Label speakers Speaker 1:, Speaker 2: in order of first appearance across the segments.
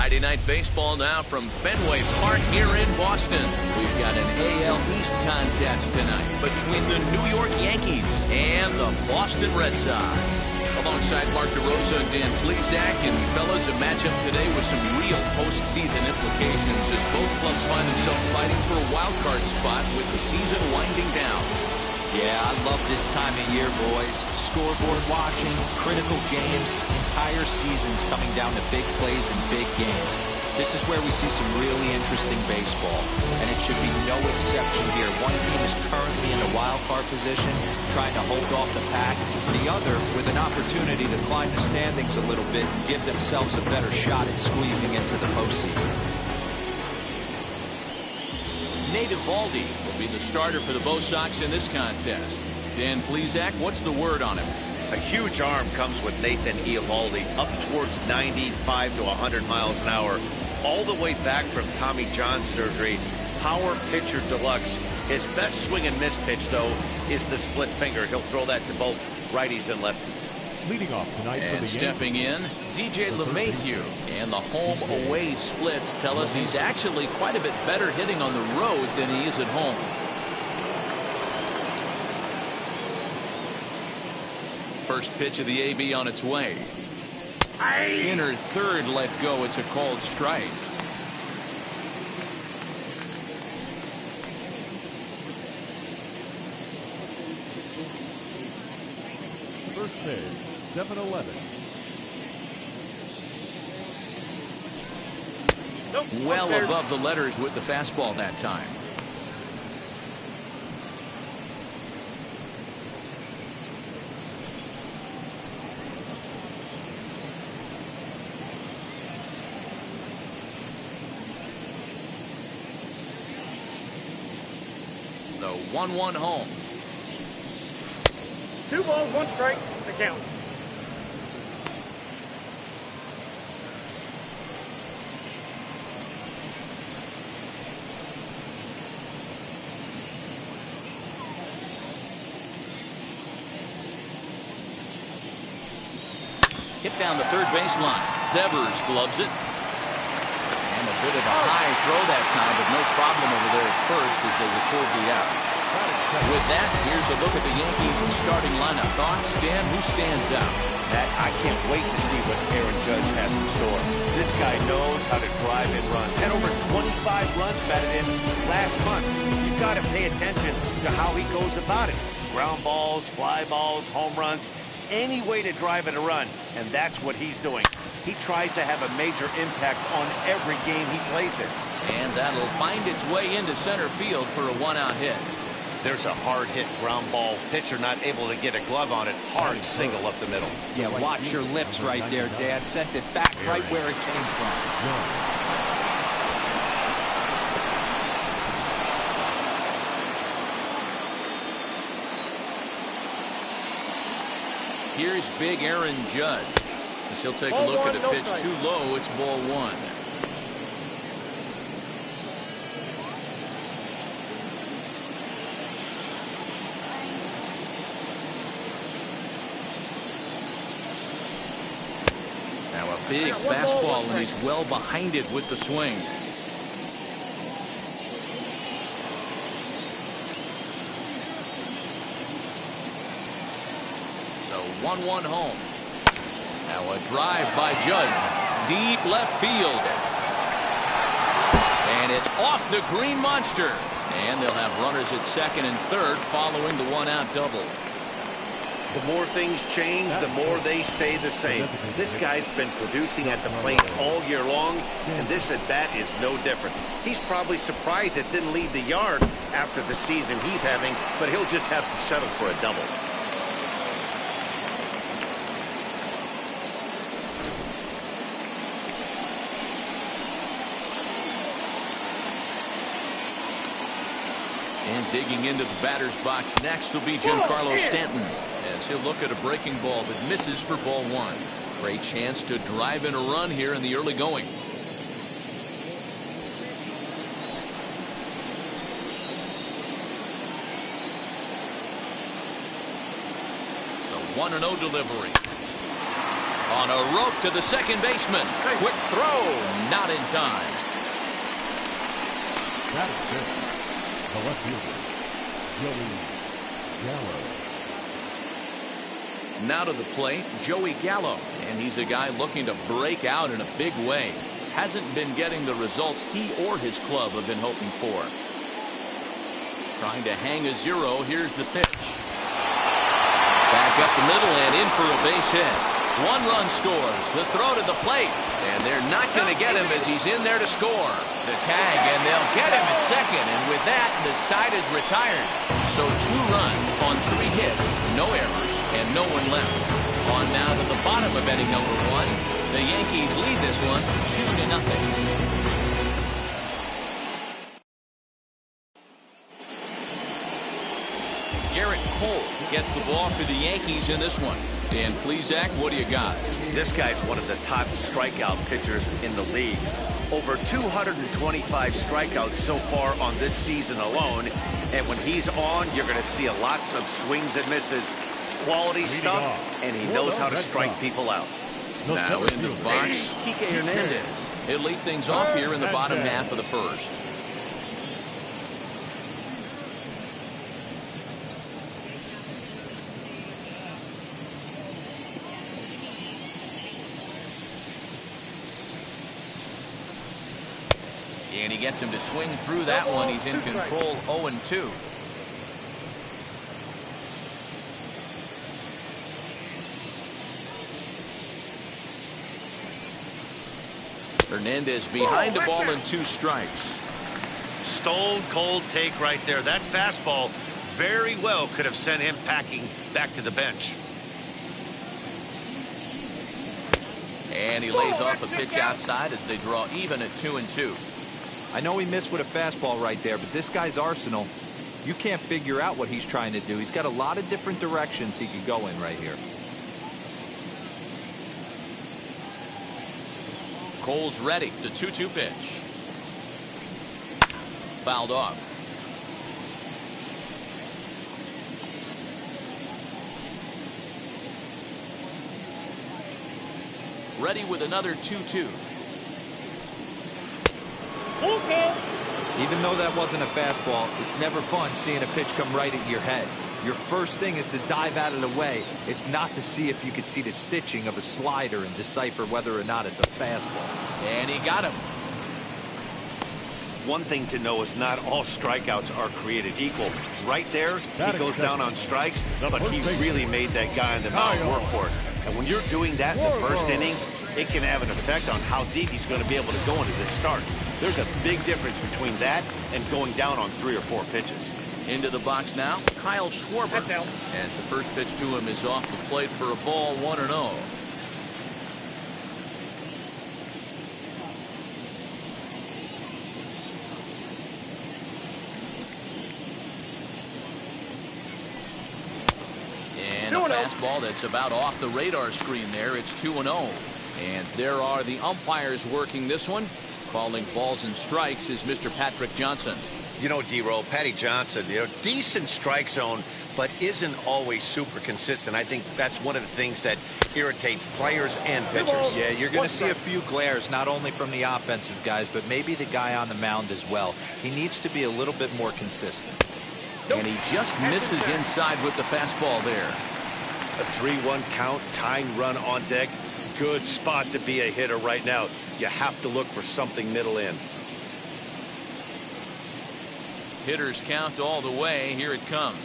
Speaker 1: Friday Night Baseball now from Fenway Park here in Boston. We've got an AL East contest tonight between the New York Yankees and the Boston Red Sox. Alongside Mark DeRosa and Dan Plesac, and fellas, a matchup today with some real postseason implications as both clubs find themselves fighting for a wild card spot with the season winding down.
Speaker 2: Yeah, I love this time of year, boys. Scoreboard watching, critical games, entire seasons coming down to big plays and big games. This is where we see some really interesting baseball, and it should be no exception here. One team is currently in a wild card position, trying to hold off the pack. The other with an opportunity to climb the standings a little bit and give themselves a better shot at squeezing into the postseason.
Speaker 1: Nate Eovaldi will be the starter for the Bo Sox in this contest. Dan Plesac, what's the word on him?
Speaker 3: A huge arm comes with Nathan Eovaldi, up towards 95 to 100 miles an hour, all the way back from Tommy John surgery. Power pitcher deluxe. His best swing and miss pitch, though, is the split finger. He'll throw that to both righties and lefties.
Speaker 4: Leading off tonight for
Speaker 1: and
Speaker 4: the
Speaker 1: stepping in, DJ LeMahieu. And the home-away splits tell us he's actually quite a bit better hitting on the road than he is at home. First pitch of the AB on its way. Inner third let go. It's a called strike.
Speaker 4: First pitch, 7-11.
Speaker 1: Well above the letters with the fastball that time. The 1-1 home.
Speaker 5: 2 balls, 1 strike, the count.
Speaker 1: Hit down the third baseline. Devers gloves it. And a bit of a high throw that time, but no problem over there at first as they record the out. With that, here's a look at the Yankees starting lineup. Thoughts, Dan? Who stands out?
Speaker 3: Matt, I can't wait to see what Aaron Judge has in store. This guy knows how to drive in runs. Had over 25 runs batted in last month. You've got to pay attention to how he goes about it. Ground balls, fly balls, home runs, any way to drive in a run, and that's what he's doing. He tries to have a major impact on every game he plays in.
Speaker 1: And that'll find its way into center field for a one-out hit.
Speaker 3: There's a hard-hit ground ball. Pitcher not able to get a glove on it. Hard single up the middle.
Speaker 2: Yeah, watch your lips right there, Dad. Sent it back right where it came from.
Speaker 1: Here's big Aaron Judge. As he'll take a look at a pitch too low. It's ball 1. Now a big fastball, and he's well behind it with the swing. The 1-1 home. Now a drive by Judge. Deep left field. And it's off the green monster. And they'll have runners at second and third following the one-out double.
Speaker 3: The more things change, the more they stay the same. This guy's been producing at the plate all year long, and this at-bat is no different. He's probably surprised it didn't leave the yard after the season he's having, but he'll just have to settle for a double.
Speaker 1: And digging into the batter's box next will be Giancarlo Stanton, as he'll look at a breaking ball that misses for ball 1. Great chance to drive in a run here in the early going. The 1-0 delivery. On a rope to the second baseman. Quick throw, not in time.
Speaker 4: That is good. The left fielder, Joey Gallo.
Speaker 1: Now to the plate, Joey Gallo. And he's a guy looking to break out in a big way. Hasn't been getting the results he or his club have been hoping for. Trying to hang a zero. Here's the pitch. Back up the middle and in for a base hit. 1 run scores. The throw to the plate. And they're not going to get him as he's in there to score. The tag, and they'll get him at second. And with that, the side is retired. So 2 runs on 3 hits. No errors and no one left. On now to the bottom of inning number 1. The Yankees lead this one 2-0. Cole gets the ball for the Yankees in this one. And please, Zach, what do you got?
Speaker 3: This guy's one of the top strikeout pitchers in the league. Over 225 strikeouts so far on this season alone. And when he's on, you're going to see lots of swings and misses. Quality stuff, and he knows how to strike people out.
Speaker 1: Now into the box, Kike Hernandez. He'll lead things off here in the bottom half of the first. And he gets him to swing through that one. He's in control, 0-2. Hernandez behind the ball and 2 strikes.
Speaker 3: Stone cold take right there. That fastball very well could have sent him packing back to the bench.
Speaker 1: And he lays off a pitch outside as they draw even at 2-2.
Speaker 2: I know he missed with a fastball right there, but this guy's arsenal, you can't figure out what he's trying to do. He's got a lot of different directions he could go in right here.
Speaker 1: Cole's ready. The 2-2 pitch. Fouled off. Ready with another 2-2.
Speaker 2: Even though that wasn't a fastball, it's never fun seeing a pitch come right at your head. Your first thing is to dive out of the way. It's not to see if you could see the stitching of a slider and decipher whether or not it's a fastball.
Speaker 1: And he got him.
Speaker 3: One thing to know is not all strikeouts are created equal. Right there, he goes down on strikes, but he really made that guy on the mound work for it. And when you're doing that in the first inning, it can have an effect on how deep he's going to be able to go into this start. There's a big difference between that and going down on 3 or 4 pitches.
Speaker 1: Into the box now, Kyle Schwarber. As the first pitch to him is off the plate for a ball, 1-0. And a fastball that's about off the radar screen there. It's 2-0. And there are the umpires working this one. Calling balls and strikes is Mr. Patrick Johnson.
Speaker 3: You know, D-Roll, Patty Johnson, decent strike zone, but isn't always super consistent. I think that's one of the things that irritates players and pitchers.
Speaker 2: Yeah, you're going to see a few glares, not only from the offensive guys, but maybe the guy on the mound as well. He needs to be a little bit more consistent.
Speaker 1: And he just misses inside with the fastball there.
Speaker 3: A 3-1 count, tying run on deck. Good spot to be a hitter right now. You have to look for something middle in.
Speaker 1: Hitters count all the way. Here it comes.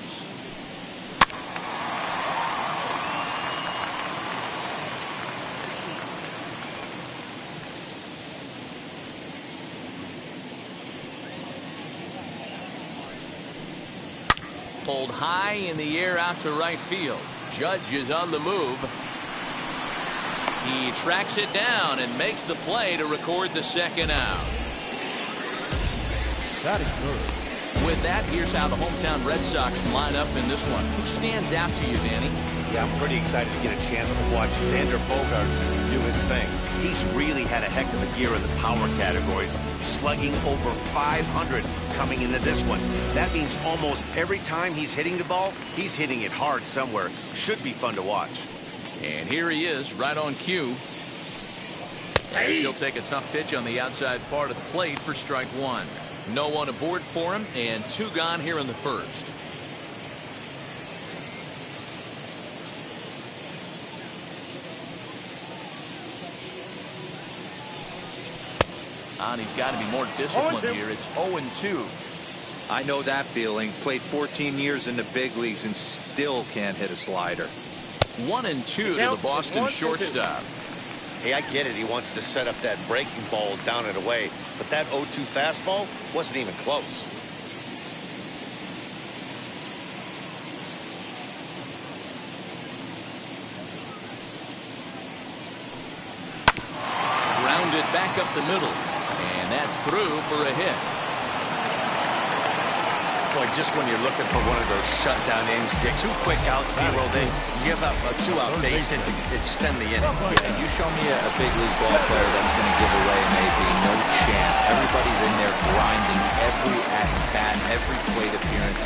Speaker 1: Pulled high in the air out to right field. Judge is on the move. He tracks it down and makes the play to record the second out.
Speaker 4: That is good.
Speaker 1: With that, here's how the hometown Red Sox line up in this one. Who stands out to you, Danny?
Speaker 3: Yeah, I'm pretty excited to get a chance to watch Xander Bogaerts do his thing. He's really had a heck of a year in the power categories, slugging over 500 coming into this one. That means almost every time he's hitting the ball, he's hitting it hard somewhere. Should be fun to watch.
Speaker 1: And here he is right on cue. As he'll take a tough pitch on the outside part of the plate for strike one. No one aboard for him, and 2 gone here in the first. And he's got to be more disciplined here. It's 0-2.
Speaker 2: I know that feeling. Played 14 years in the big leagues and still can't hit a slider.
Speaker 1: 1-2 to the Boston shortstop.
Speaker 3: Hey, I get it. He wants to set up that breaking ball down and away, but that 0-2 fastball wasn't even close.
Speaker 1: Grounded back up the middle, and that's through for a hit.
Speaker 3: Boy, just when you're looking for one of those shutdown innings, get 2 quick outs, D-roll, then give up a 2-out base hit to extend the inning.
Speaker 2: Yeah, you show me a big league ball player that's going to give away maybe no chance. Everybody's in there grinding every at-bat, every plate appearance.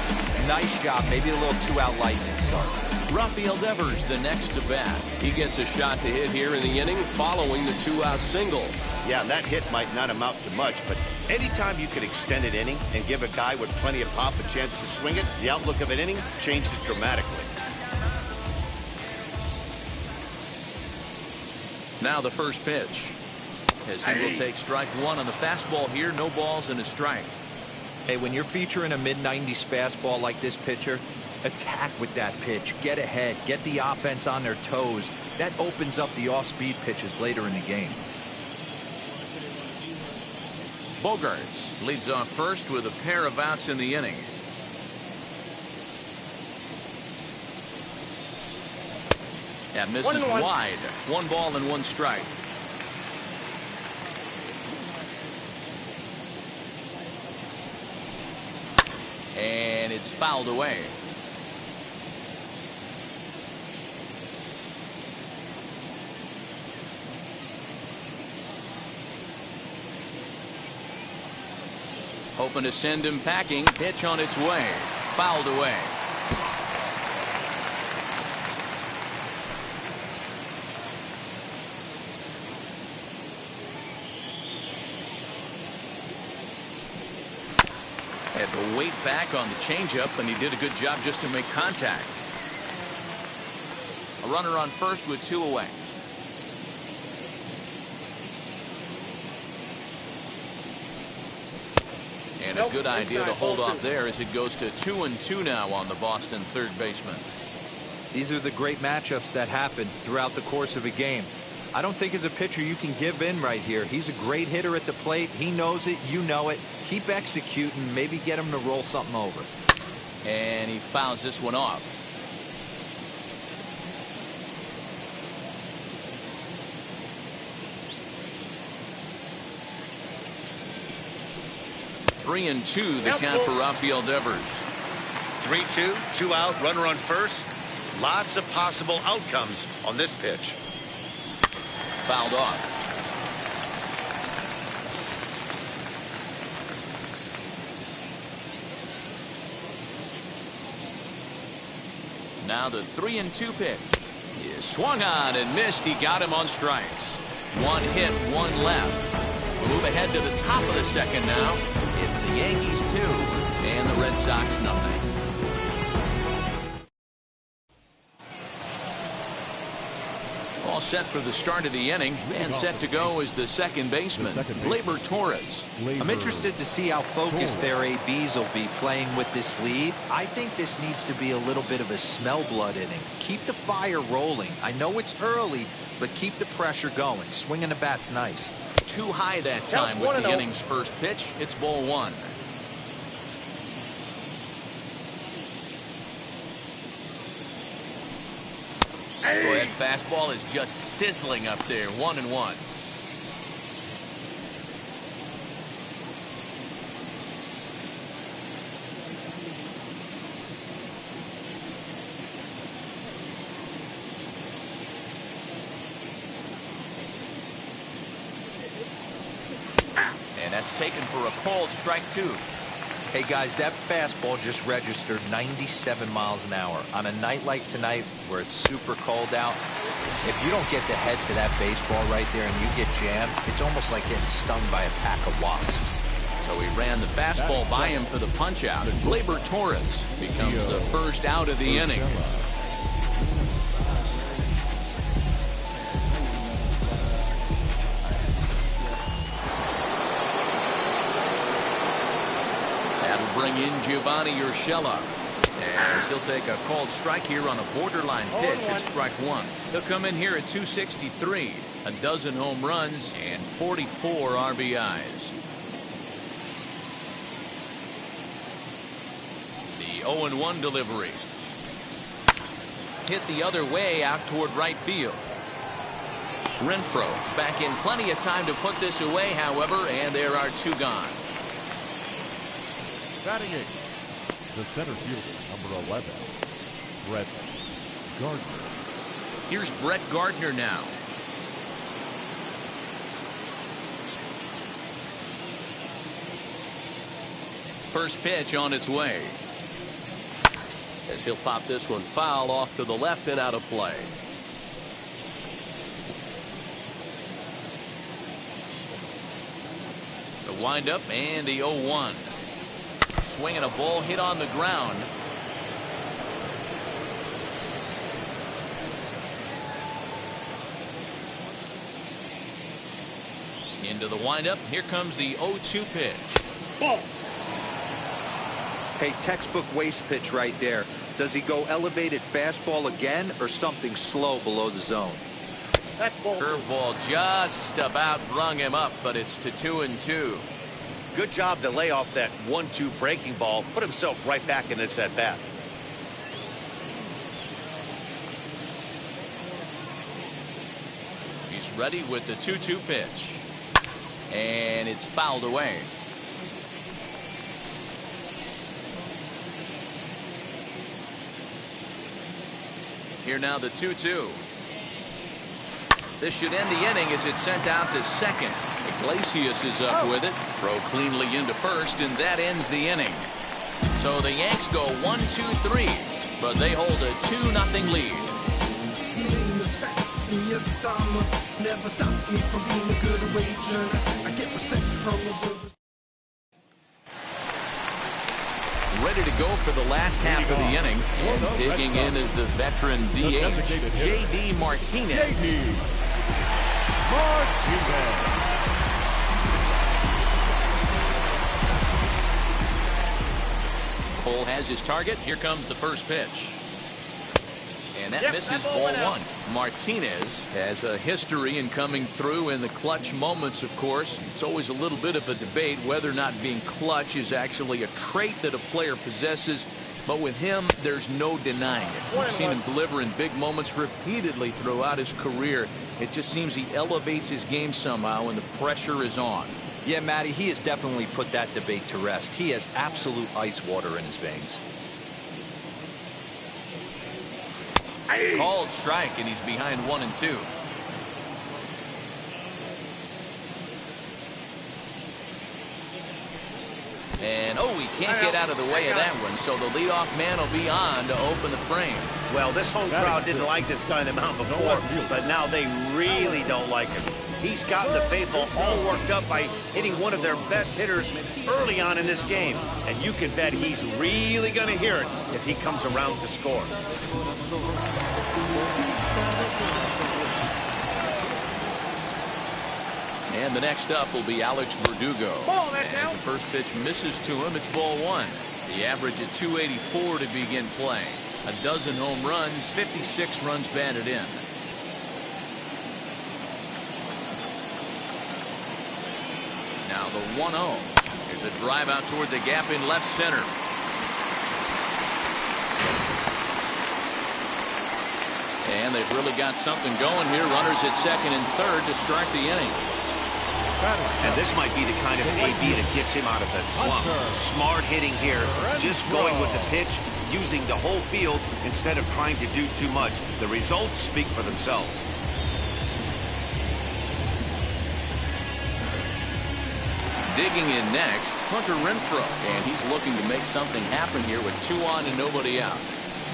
Speaker 2: Nice job. Maybe a little 2-out lightning start.
Speaker 1: Rafael Devers the next to bat. He gets a shot to hit here in the inning following the 2-out single.
Speaker 3: Yeah, and that hit might not amount to much, but anytime you can extend an inning and give a guy with plenty of pop a chance to swing it, the outlook of an inning changes dramatically.
Speaker 1: Now the first pitch. As he will take strike one on the fastball here. No balls and a strike.
Speaker 2: Hey, when you're featuring a mid-90s fastball like this pitcher, attack with that pitch. Get ahead. Get the offense on their toes. That opens up the off-speed pitches later in the game.
Speaker 1: Bogarts leads off first with a pair of outs in the inning. That misses wide. 1 ball and 1 strike. And it's fouled away. Hoping to send him packing. Pitch on its way. Fouled away. Had to wait back on the changeup, and he did a good job just to make contact. A runner on first with 2 away. And a good idea to hold off there as it goes to 2-2 now on the Boston third baseman.
Speaker 2: These are the great matchups that happen throughout the course of a game. I don't think as a pitcher you can give in right here. He's a great hitter at the plate. He knows it. You know it. Keep executing. Maybe get him to roll something over.
Speaker 1: And he fouls this one off. Three and 2 the count for Rafael Devers.
Speaker 3: 3-2, 2 out, runner on first. Lots of possible outcomes on this pitch.
Speaker 1: Fouled off. Now the 3-2 pitch. He is swung on and missed. He got him on strikes. 1 hit, 1 left. We'll move ahead to the top of the second now. It's the Yankees 2 and the Red Sox nothing. All set for the start of the inning, and set to go is the second baseman, Gleyber Torres.
Speaker 2: I'm interested to see how focused their ABs will be playing with this lead. I think this needs to be a little bit of a smell blood inning. Keep the fire rolling. I know it's early, but keep the pressure going. Swinging the bat's nice.
Speaker 1: Too high that time with the inning's first pitch. It's ball 1. Boy, that fastball is just sizzling up there. 1-1. And that's taken for a called strike 2.
Speaker 2: Hey guys, that fastball just registered 97 miles an hour. On a night like tonight where it's super cold out, if you don't get the head to that baseball right there and you get jammed, it's almost like getting stung by a pack of wasps.
Speaker 1: So he ran the fastball by him for the punch out. Gleyber Torres becomes the first out of the inning. Bring in Giovanni Urshela as he'll take a called strike here on a borderline pitch at strike one. He'll come in here at 263, a dozen home runs and 44 RBIs. The 0-1 delivery hit the other way out toward right field. Renfroe's back in plenty of time to put this away, however, and there are two gone.
Speaker 4: Batting eighth, the center fielder, number 11, Brett Gardner.
Speaker 1: Here's Brett Gardner now. First pitch on its way. As he'll pop this one foul off to the left and out of play. The windup and the 0-1. Swinging a ball hit on the ground. Into the windup. Here comes the 0-2 pitch.
Speaker 5: Ball.
Speaker 2: Hey, textbook waste pitch right there. Does he go elevated fastball again or something slow below the zone?
Speaker 5: That's ball.
Speaker 1: Curveball just about brung him up, but it's to 2-2.
Speaker 3: Good job to lay off that 1-2 breaking ball, put himself right back in this at bat.
Speaker 1: He's ready with the 2-2 pitch. And it's fouled away. Here now the 2-2. This should end the inning as it's sent out to second. Iglesias is up with it. Throw cleanly into first, and that ends the inning. So the Yanks go 1-2-3, but they hold a 2-0 lead. Ready to go for the last half of the inning, and digging in is the veteran DH, J.D. Martinez. Cole has his target. Here comes the first pitch. And that misses ball one. Martinez has a history in coming through in the clutch moments, of course. It's always a little bit of a debate whether or not being clutch is actually a trait that a player possesses. But with him, there's no denying it. We've seen him deliver in big moments repeatedly throughout his career. It just seems he elevates his game somehow when the pressure is on.
Speaker 2: Yeah, Matty, he has definitely put that debate to rest. He has absolute ice water in his veins.
Speaker 1: Called strike, and he's behind 1-2. And he can't get out of the way of that one, so the leadoff man will be on to open the frame.
Speaker 3: Well, this home crowd didn't like this guy on the mound before, but now they really don't like him. He's gotten the faithful all worked up by hitting one of their best hitters early on in this game. And you can bet he's really going to hear it if he comes around to score.
Speaker 1: And the next up will be Alex Verdugo. As the first pitch misses to him, it's ball one. The average at 284 to begin play. A dozen home runs, 56 runs batted in. Now the 1-0. Here's a drive out toward the gap in left center. And they've really got something going here. Runners at second and third to start the inning.
Speaker 3: And this might be the kind of AB that gets him out of that slump. Smart hitting here, just going with the pitch, using the whole field instead of trying to do too much. The results speak for themselves.
Speaker 1: Digging in next, Hunter Renfroe, and he's looking to make something happen here with 2 on and nobody out.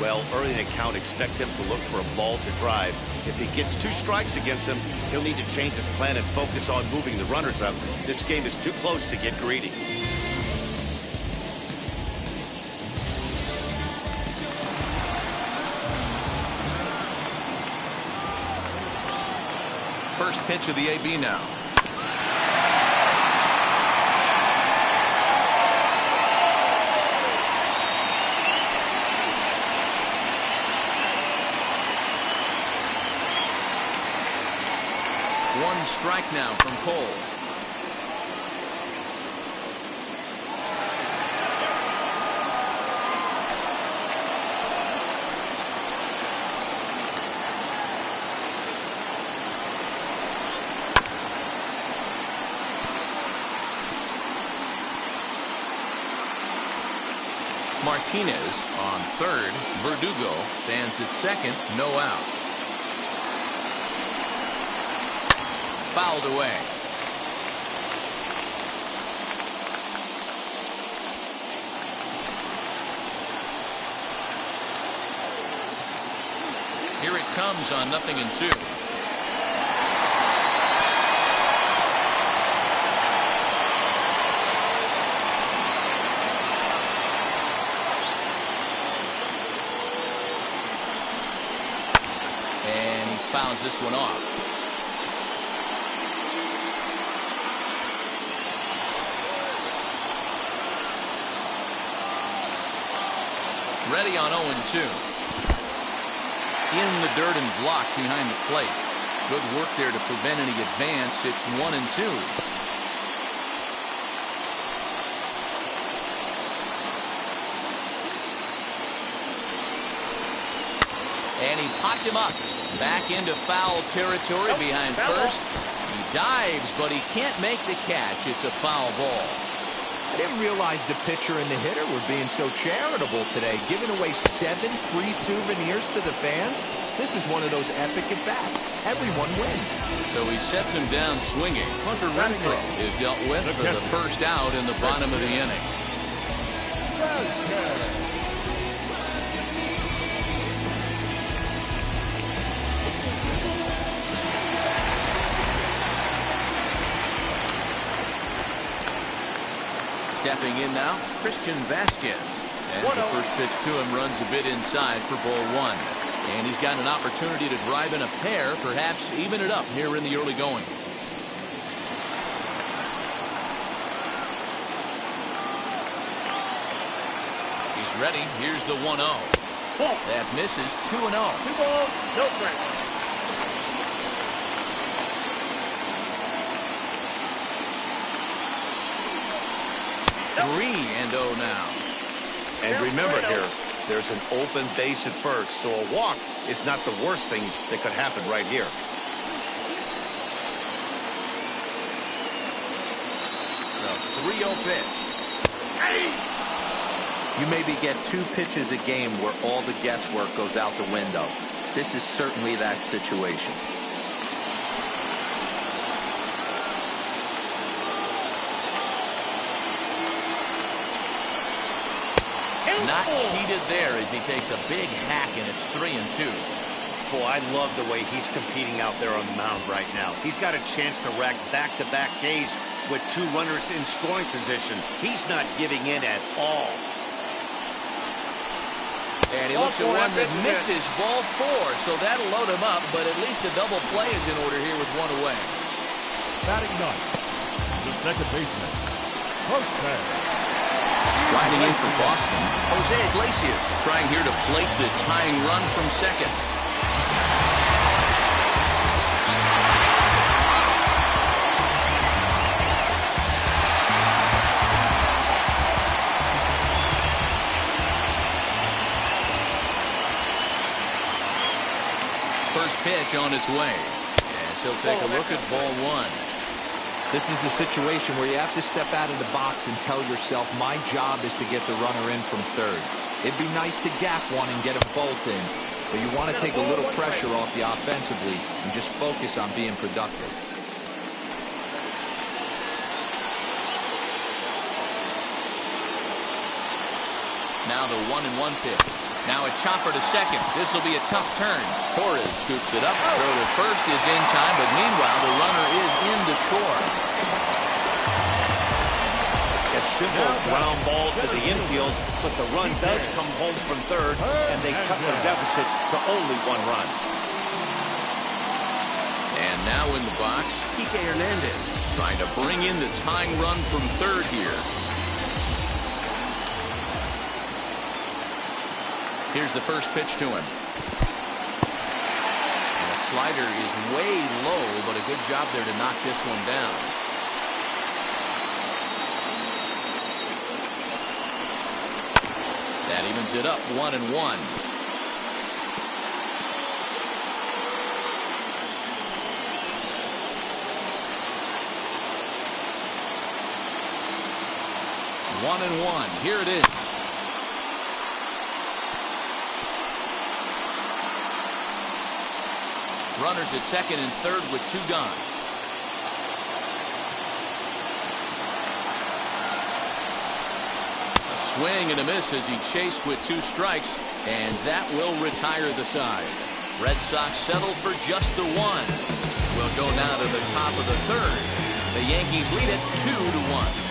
Speaker 3: Well, early in the count, expect him to look for a ball to drive. If he gets 2 strikes against him, he'll need to change his plan and focus on moving the runners up. This game is too close to get greedy.
Speaker 1: First pitch of the AB now. One strike now from Cole. Martinez on third. Verdugo stands at second. No outs. Fouled away. Here it comes on 0-2. And he fouls this one off. Ready on 0-2. In the dirt and blocked behind the plate. Good work there to prevent any advance. It's 1-2. And he popped him up. Back into foul territory behind first. He dives, but he can't make the catch. It's a foul ball.
Speaker 2: I didn't realize the pitcher and the hitter were being so charitable today, giving away 7 free souvenirs to the fans. This is one of those epic at-bats. Everyone wins.
Speaker 1: So he sets him down swinging. Hunter Renfroe is dealt with for the first out in the bottom of the inning. Stepping in now, Christian Vasquez. As the first pitch to him runs a bit inside for ball 1. And he's got an opportunity to drive in a pair, perhaps even it up here in the early going. He's ready. Here's the 1-0. That misses. 2-0.
Speaker 5: 2 balls, no strikes.
Speaker 1: Three and 0 now.
Speaker 3: And remember here, there's an open base at first, so a walk is not the worst thing that could happen right here.
Speaker 1: The 3-0 pitch.
Speaker 2: You maybe get 2 pitches a game where all the guesswork goes out the window. This is certainly that situation.
Speaker 1: Not cheated there as he takes a big hack, and it's 3-2.
Speaker 3: Boy, I love the way he's competing out there on the mound right now. He's got a chance to rack back-to-back Ks with 2 runners in scoring position. He's not giving in at all.
Speaker 1: And he looks at one that misses ball 4, so that'll load him up, but at least a double play is in order here with 1 away.
Speaker 4: Batting ninth, the second baseman, Jose.
Speaker 1: Riding in for Boston, Jose Iglesias trying here to plate the tying run from second. First pitch on its way. As he'll take a look at ball 1.
Speaker 2: This is a situation where you have to step out of the box and tell yourself, my job is to get the runner in from third. It'd be nice to gap one and get them both in, but you want to take a little pressure off you offensively and just focus on being productive.
Speaker 1: Now the 1-1 pitch. Now a chopper to second. This will be a tough turn. Torres scoops it up. Throw to first is in time, but meanwhile the runner is in to score.
Speaker 3: A simple ground ball to the infield, but the run does come home from third, and they cut their deficit to only 1 run.
Speaker 1: And now in the box, Kike Hernandez trying to bring in the tying run from third here. Here's the first pitch to him. And the slider is way low, but a good job there to knock this one down. That evens it up 1-1. Here it is. Runners at second and third with 2 gone. A swing and a miss as he chased with 2 strikes, and that will retire the side. Red Sox settle for just the 1. We'll go now to the top of the third. The Yankees lead it 2-1.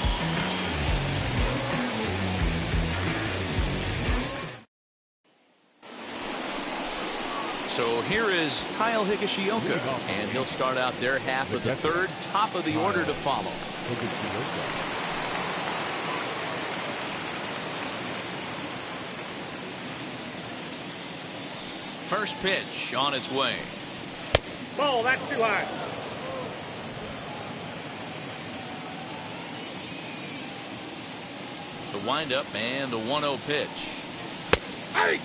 Speaker 1: So here is Kyle Higashioka, and he'll start out their half of the third, top of the order to follow. First pitch on its way.
Speaker 5: Ball, that's too high.
Speaker 1: The windup and the 1-0 pitch.
Speaker 5: Hey!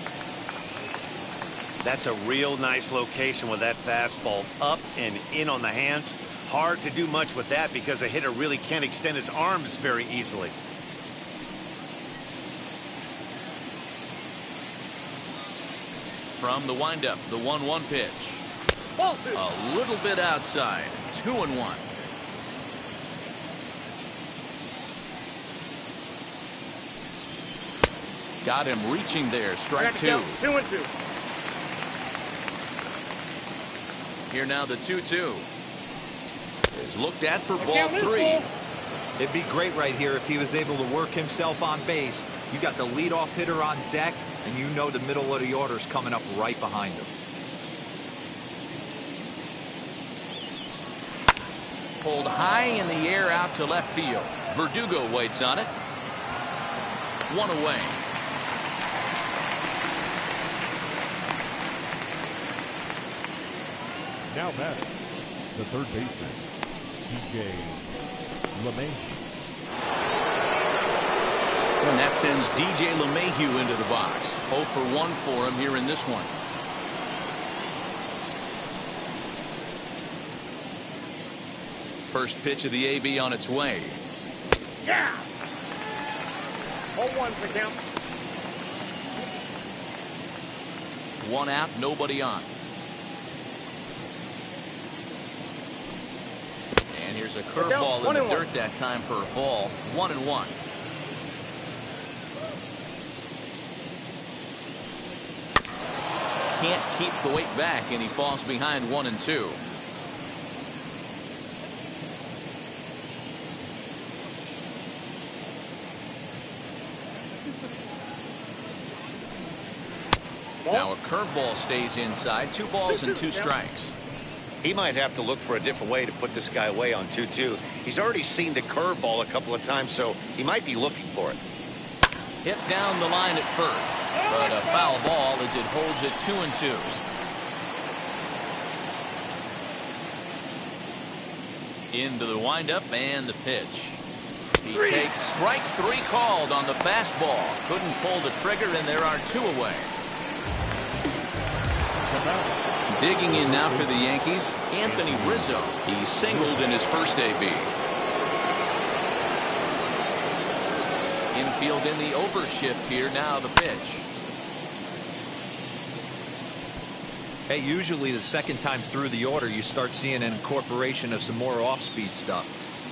Speaker 3: That's a real nice location with that fastball up and in on the hands. Hard to do much with that because a hitter really can't extend his arms very easily.
Speaker 1: From the windup, the 1-1 pitch.
Speaker 5: Ball 2.
Speaker 1: A little bit outside. 2-1. Got him reaching there. Strike 2.
Speaker 5: 2-2.
Speaker 1: Here now the 2-2 is looked at for ball 3.
Speaker 2: It'd be great right here if he was able to work himself on base. You got the leadoff hitter on deck, and you know the middle of the order's coming up right behind him.
Speaker 1: Pulled high in the air out to left field. Verdugo waits on it. 1 away.
Speaker 4: Now bats, the third baseman, DJ LeMahieu.
Speaker 1: And that sends DJ LeMahieu into the box. 0 for 1 for him here in this one. First pitch of the AB on its way.
Speaker 5: Yeah! 0-1 for count.
Speaker 1: 1 out, nobody on. And here's a curveball in the dirt that time for a ball. 1-1. Can't keep the weight back, and he falls behind 1-2. Now a curveball stays inside. 2 balls and 2 strikes.
Speaker 3: He might have to look for a different way to put this guy away on 2-2. He's already seen the curveball a couple of times, so he might be looking for it.
Speaker 1: Hit down the line at first, but a foul ball as it holds it 2-2. Into the windup and the pitch. He takes strike 3 called on the fastball. Couldn't pull the trigger, and there are 2 away. Digging in now for the Yankees, Anthony Rizzo. He singled in his first AB. Infield in the overshift here. Now the pitch.
Speaker 2: Hey, usually the second time through the order you start seeing an incorporation of some more off-speed stuff.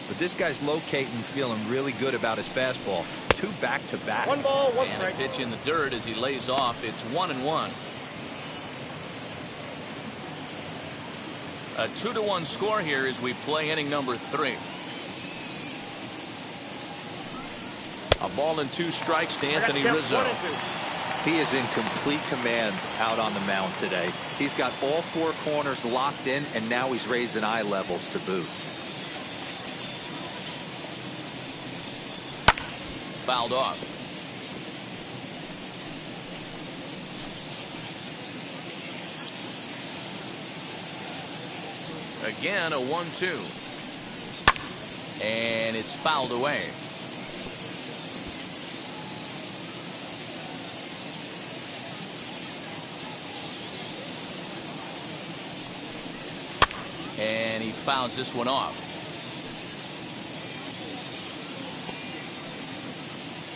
Speaker 2: But this guy's locating, feeling really good about his fastball. 2 back-to-back.
Speaker 5: 1 ball, 1
Speaker 1: And a
Speaker 5: strike.
Speaker 1: pitch in the dirt as he lays off. It's 1-1. A 2-1 score here as we play inning number 3. A ball and 2 strikes to Anthony Rizzo.
Speaker 5: 1 and 2.
Speaker 2: He is in complete command out on the mound today. He's got all 4 corners locked in, and now he's raising eye levels to boot.
Speaker 1: Fouled off. Again, a 1-2. And it's fouled away. And he fouls this one off.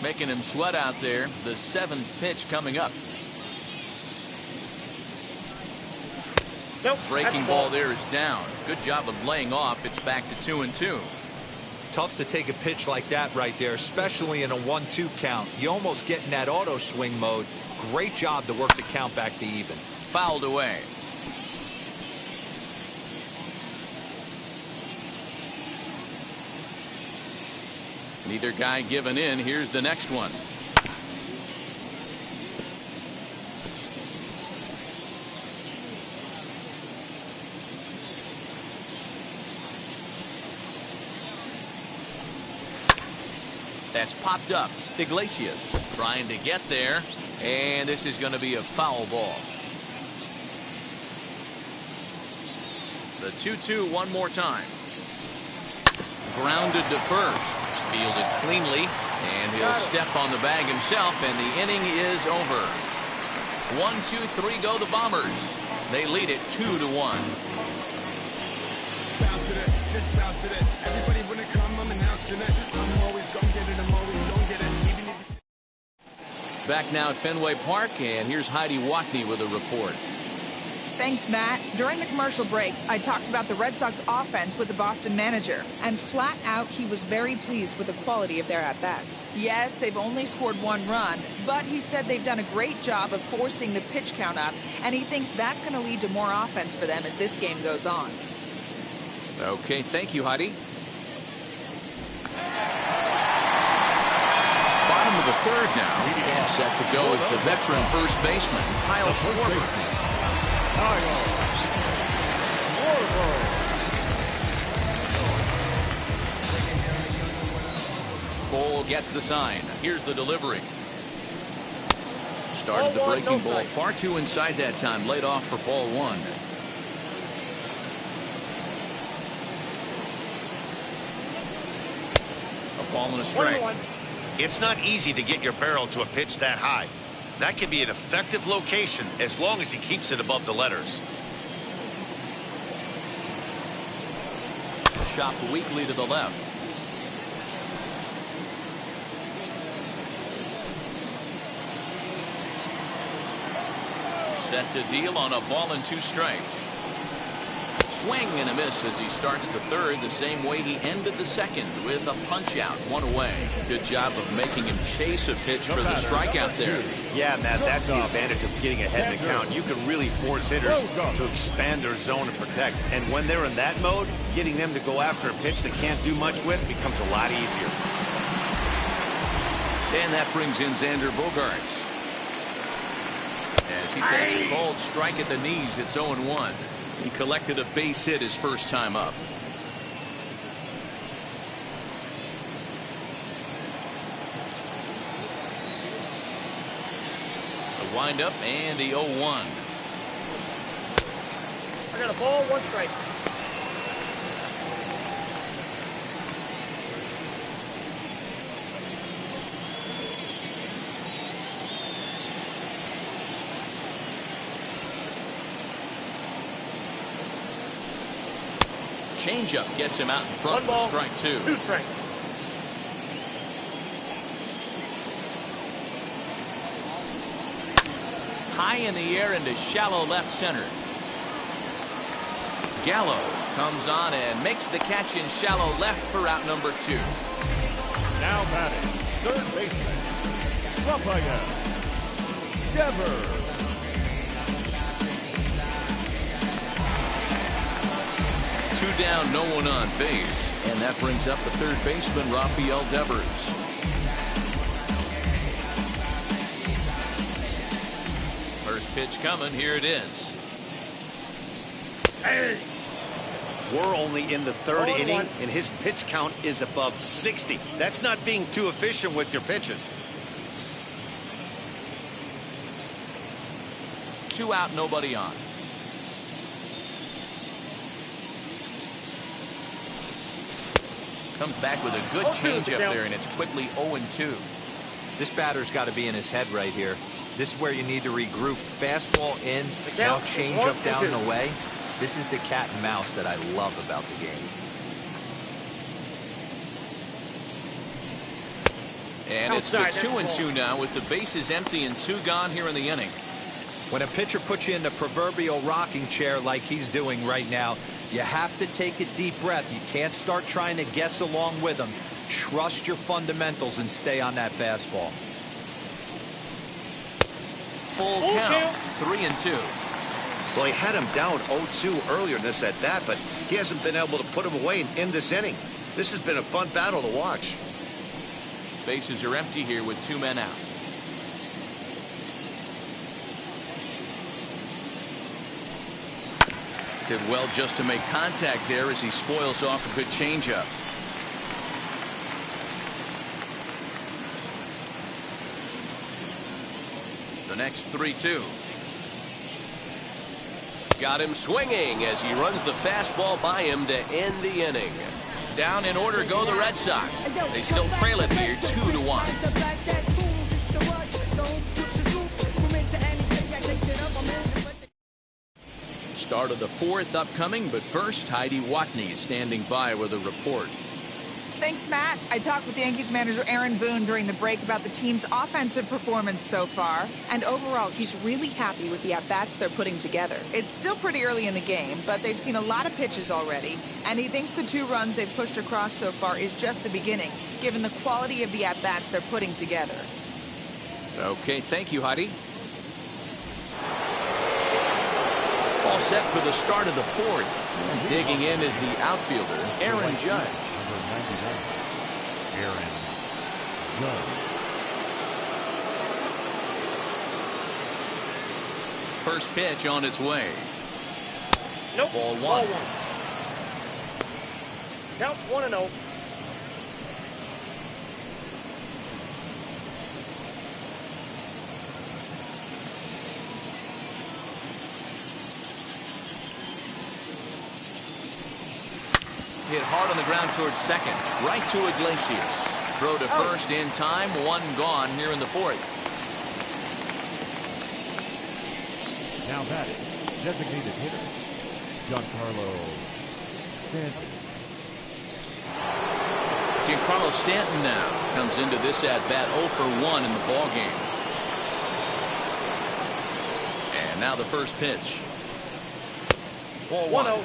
Speaker 1: Making him sweat out there. The 7th pitch coming up.
Speaker 5: Nope.
Speaker 1: Breaking
Speaker 5: that's
Speaker 1: ball there is down. Good job of laying off. It's back to 2-2.
Speaker 2: Tough to take a pitch like that right there, especially in a 1-2 count. You almost get in that auto swing mode. Great job to work the count back to even.
Speaker 1: Fouled away. Neither guy giving in. Here's the next one. That's popped up. Iglesias trying to get there, and this is going to be a foul ball. The 2-2 one more time. Grounded to first. Fielded cleanly, and he'll step on the bag himself, and the inning is over. 1-2-3 go the Bombers. They lead it 2-1.
Speaker 6: Bouncing it, just bouncing it. Everybody when it come, I'm announcing it. I'm always gonna get it, I'm always gonna get it. Even if
Speaker 1: Back now at Fenway Park, and here's Heidi Watney with a report.
Speaker 7: Thanks, Matt. During the commercial break, I talked about the Red Sox offense with the Boston manager, and flat out, he was very pleased with the quality of their at-bats. Yes, they've only scored 1 run, but he said they've done a great job of forcing the pitch count up, and he thinks that's going to lead to more offense for them as this game goes on.
Speaker 1: Okay, thank you, Heidi. Bottom of the 3rd now. And set to go is the veteran first baseman, Kyle Schwarber. Cole gets the sign. Here's the delivery. Started the breaking ball far too inside that time. Laid off for ball 1. A ball and a strike.
Speaker 3: It's not easy to get your barrel to a pitch that high. That can be an effective location as long as he keeps it above the letters.
Speaker 1: Chopped weakly to the left. Set to deal on a ball and 2 strikes. Swing and a miss as he starts the 3rd the same way he ended the 2nd with a punch out, 1 away. Good job of making him chase a pitch for the strikeout there.
Speaker 3: Yeah, Matt, that's the advantage of getting ahead in the count. You can really force hitters to expand their zone and protect. And when they're in that mode, getting them to go after a pitch they can't do much with becomes a lot easier.
Speaker 1: And that brings in Xander Bogaerts. As he takes a cold strike at the knees, it's 0-1. He collected a base hit his first time up. The windup and the 0-1.
Speaker 5: I got a ball, 1 strike.
Speaker 1: Changeup gets him out in front
Speaker 5: 1 ball,
Speaker 1: for strike 2.
Speaker 5: 2 strikes.
Speaker 1: High in the air into shallow left center. Gallo comes on and makes the catch in shallow left for out number 2.
Speaker 4: Now batting, third baseman, Rafael Devers.
Speaker 1: 2 down, no one on base. And that brings up the third baseman, Rafael Devers. First pitch coming. Here it is.
Speaker 3: Hey. We're only in the third inning, and his pitch count is above 60. That's not being too efficient with your pitches.
Speaker 1: 2 out, nobody on. Comes back with a good changeup there, and it's quickly 0-2.
Speaker 2: This batter's got to be in his head right here. This is where you need to regroup. Fastball in, now change up down and away. This is the cat and mouse that I love about the game.
Speaker 1: And it's the 2-2 now with the bases empty and 2 gone here in the inning.
Speaker 2: When a pitcher puts you in the proverbial rocking chair like he's doing right now, you have to take a deep breath. You can't start trying to guess along with him. Trust your fundamentals and stay on that fastball.
Speaker 1: Full count, 3-2.
Speaker 3: Well, he had him down 0-2 earlier in this at bat, but he hasn't been able to put him away in this inning. This has been a fun battle to watch.
Speaker 1: Bases are empty here with 2 men out. Did well just to make contact there as he spoils off a good changeup. The next 3-2. Got him swinging as he runs the fastball by him to end the inning. Down in order go the Red Sox. They still trail it here 2-1. Start of the 4th upcoming, but first Heidi Watney is standing by with a report.
Speaker 7: Thanks, Matt. I talked with Yankees manager Aaron Boone during the break about the team's offensive performance so far, and overall he's really happy with the at-bats they're putting together. It's still pretty early in the game, but they've seen a lot of pitches already, and he thinks the 2 runs they've pushed across so far is just the beginning, given the quality of the at-bats they're putting together.
Speaker 1: Okay, thank you, Heidi. All set for the start of the 4th. And digging in is the outfielder, Aaron Judge.
Speaker 4: Number 99, Aaron Judge.
Speaker 1: First pitch on its way.
Speaker 5: Nope.
Speaker 1: Ball 1.
Speaker 5: Count 1-0.
Speaker 1: Hit hard on the ground towards second. Right to Iglesias. Throw to first in time. 1 gone here in the 4th.
Speaker 4: Now batting, designated hitter, Giancarlo Stanton.
Speaker 1: Giancarlo Stanton now comes into this at-bat 0 for 1 in the ballgame. And now the first pitch. Ball 1.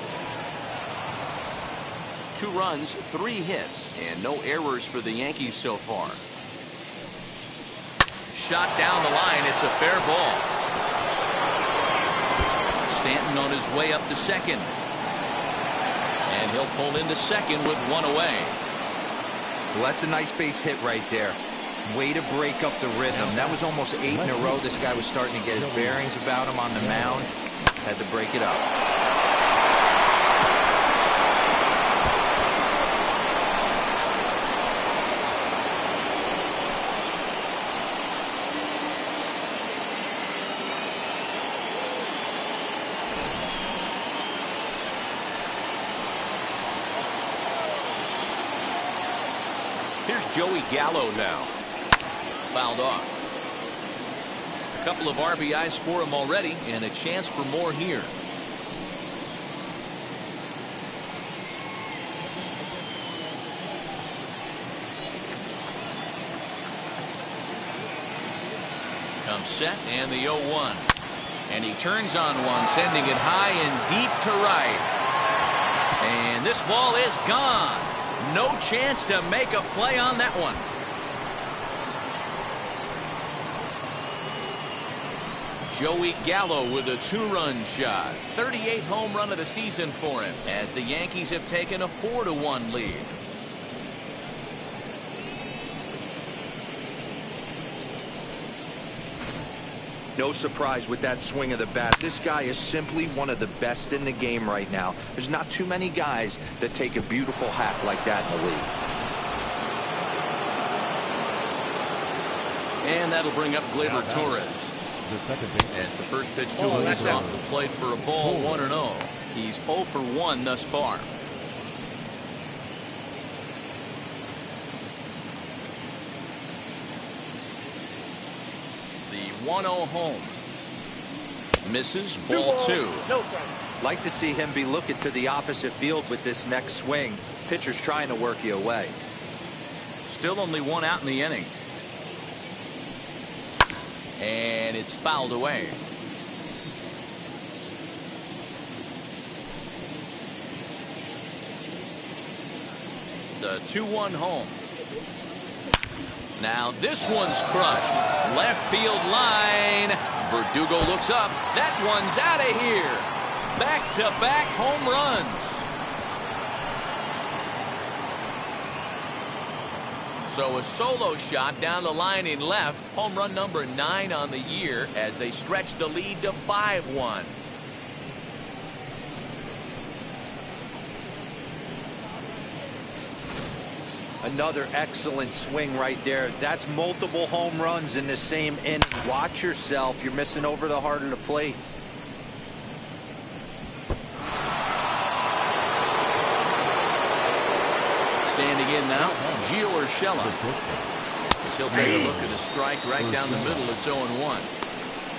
Speaker 1: 2 runs, 3 hits, and no errors for the Yankees so far. Shot down the line. It's a fair ball. Stanton on his way up to second. And he'll pull into second with 1 away.
Speaker 2: Well, that's a nice base hit right there. Way to break up the rhythm. That was almost 8 in a row. This guy was starting to get his bearings about him on the mound. Had to break it up.
Speaker 1: Here's Joey Gallo now. Fouled off. A couple of RBIs for him already, and a chance for more here. Comes set, and the 0-1. And he turns on one, sending it high and deep to right. And this ball is gone. No chance to make a play on that one. Joey Gallo with a 2-run shot. 38th home run of the season for him as the Yankees have taken a 4-1 lead.
Speaker 2: No surprise with that swing of the bat. This guy is simply one of the best in the game right now. There's not too many guys that take a beautiful hack like that in the league.
Speaker 1: And that'll bring up Gleyber Torres.
Speaker 4: The second base.
Speaker 1: As the first pitch to him is off the plate for a ball, 1-0. He's 0 for 1 thus far. The 1-0 home. Misses, ball 2.
Speaker 5: No strike.
Speaker 2: Like to see him be looking to the opposite field with this next swing. Pitcher's trying to work you away.
Speaker 1: Still only 1 out in the inning. And it's fouled away. The 2-1 home. Now this one's crushed. Left field line. Verdugo looks up. That one's out of here. Back-to-back home runs. So a solo shot down the line in left. Home run number 9 on the year as they stretch the lead to 5-1.
Speaker 2: Another excellent swing right there. That's multiple home runs in the same inning. Watch yourself. You're missing over the heart of the plate.
Speaker 1: Standing in now, Gio Urshela. As he'll take a look at a strike right down the middle. It's 0-1.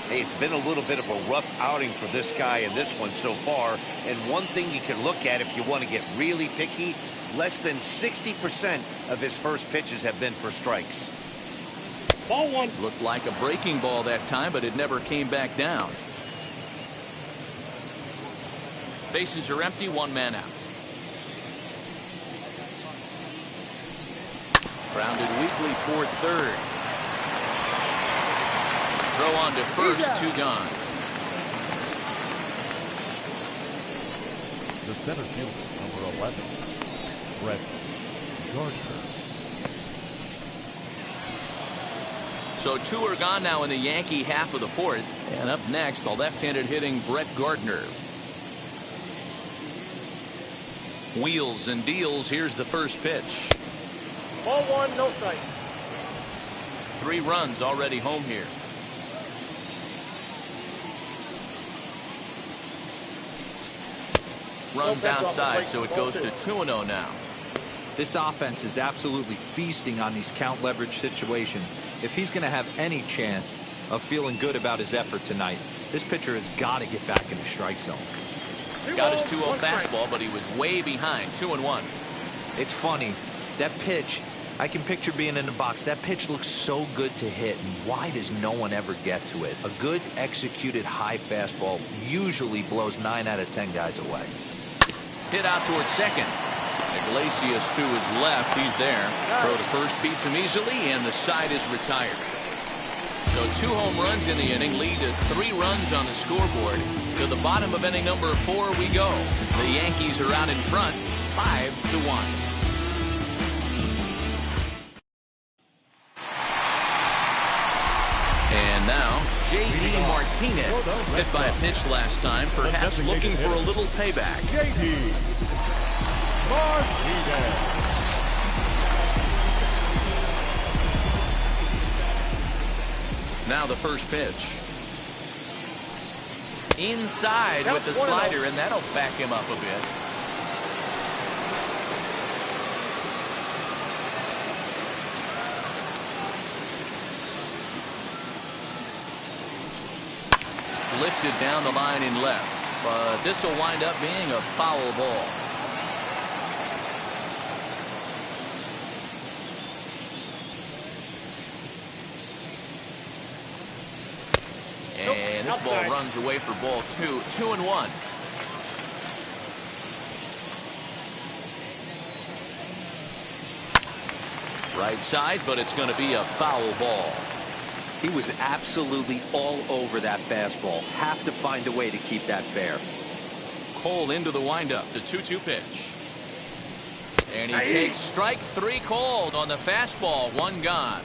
Speaker 3: Hey, it's been a little bit of a rough outing for this guy in this one so far. And one thing you can look at if you want to get really picky, less than 60% of his first pitches have been for strikes.
Speaker 5: Ball 1.
Speaker 1: Looked like a breaking ball that time, but it never came back down. Bases are empty, 1 man out. Grounded weakly toward third. Throw on to first, 2 gone.
Speaker 4: The center fielder, number 11, Brett Gardner.
Speaker 1: So 2 are gone now in the Yankee half of the 4th. And up next, the left-handed hitting Brett Gardner. Wheels and deals. Here's the first pitch.
Speaker 5: Ball 1, no strike.
Speaker 1: 3 runs already home here. Runs outside, so it goes to 2-0 now.
Speaker 2: This offense is absolutely feasting on these count leverage situations. If he's going to have any chance of feeling good about his effort tonight, this pitcher has got to get back in the strike zone.
Speaker 1: Got his 2-0 fastball, but he was way behind. 2-1.
Speaker 2: It's funny. That pitch, I can picture being in the box. That pitch looks so good to hit, and why does no one ever get to it? A good executed high fastball usually blows 9 out of 10 guys away.
Speaker 1: Hit out towards second. Iglesias to his left. He's there. Throw to first beats him easily, and the side is retired. So 2 home runs in the inning lead to 3 runs on the scoreboard. To the bottom of inning number 4 we go. The Yankees are out in front, 5-1. And now, J.D. Martinez, hit by a pitch last time, perhaps looking for a little payback.
Speaker 4: J.D. Martinez.
Speaker 1: Now the first pitch. Inside with the slider, and that'll back him up a bit. Lifted down the line in left, but this will wind up being a foul ball. And this ball runs away for ball 2. 2-1. Right side, but it's going to be a foul ball.
Speaker 2: He was absolutely all over that fastball. Have to find a way to keep that fair.
Speaker 1: Cole into the windup. The 2-2 pitch. And he takes strike 3 called on the fastball. 1 gone.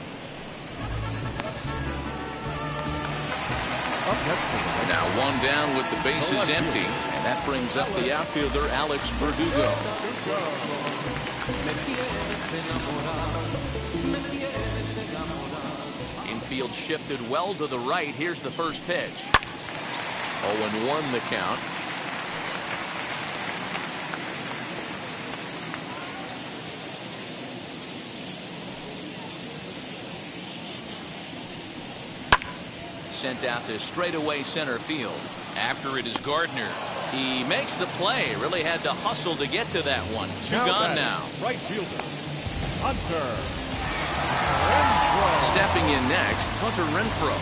Speaker 1: Now 1 down with the bases empty. And that brings up the outfielder, Alex Verdugo. Infield shifted well to the right. Here's the first pitch. 0-1 the count. Sent out to straightaway center field. After it is Gardner. He makes the play. Really had to hustle to get to that one. 2 gone now.
Speaker 4: Right fielder, Hunter.
Speaker 1: Stepping in next, Hunter Renfroe.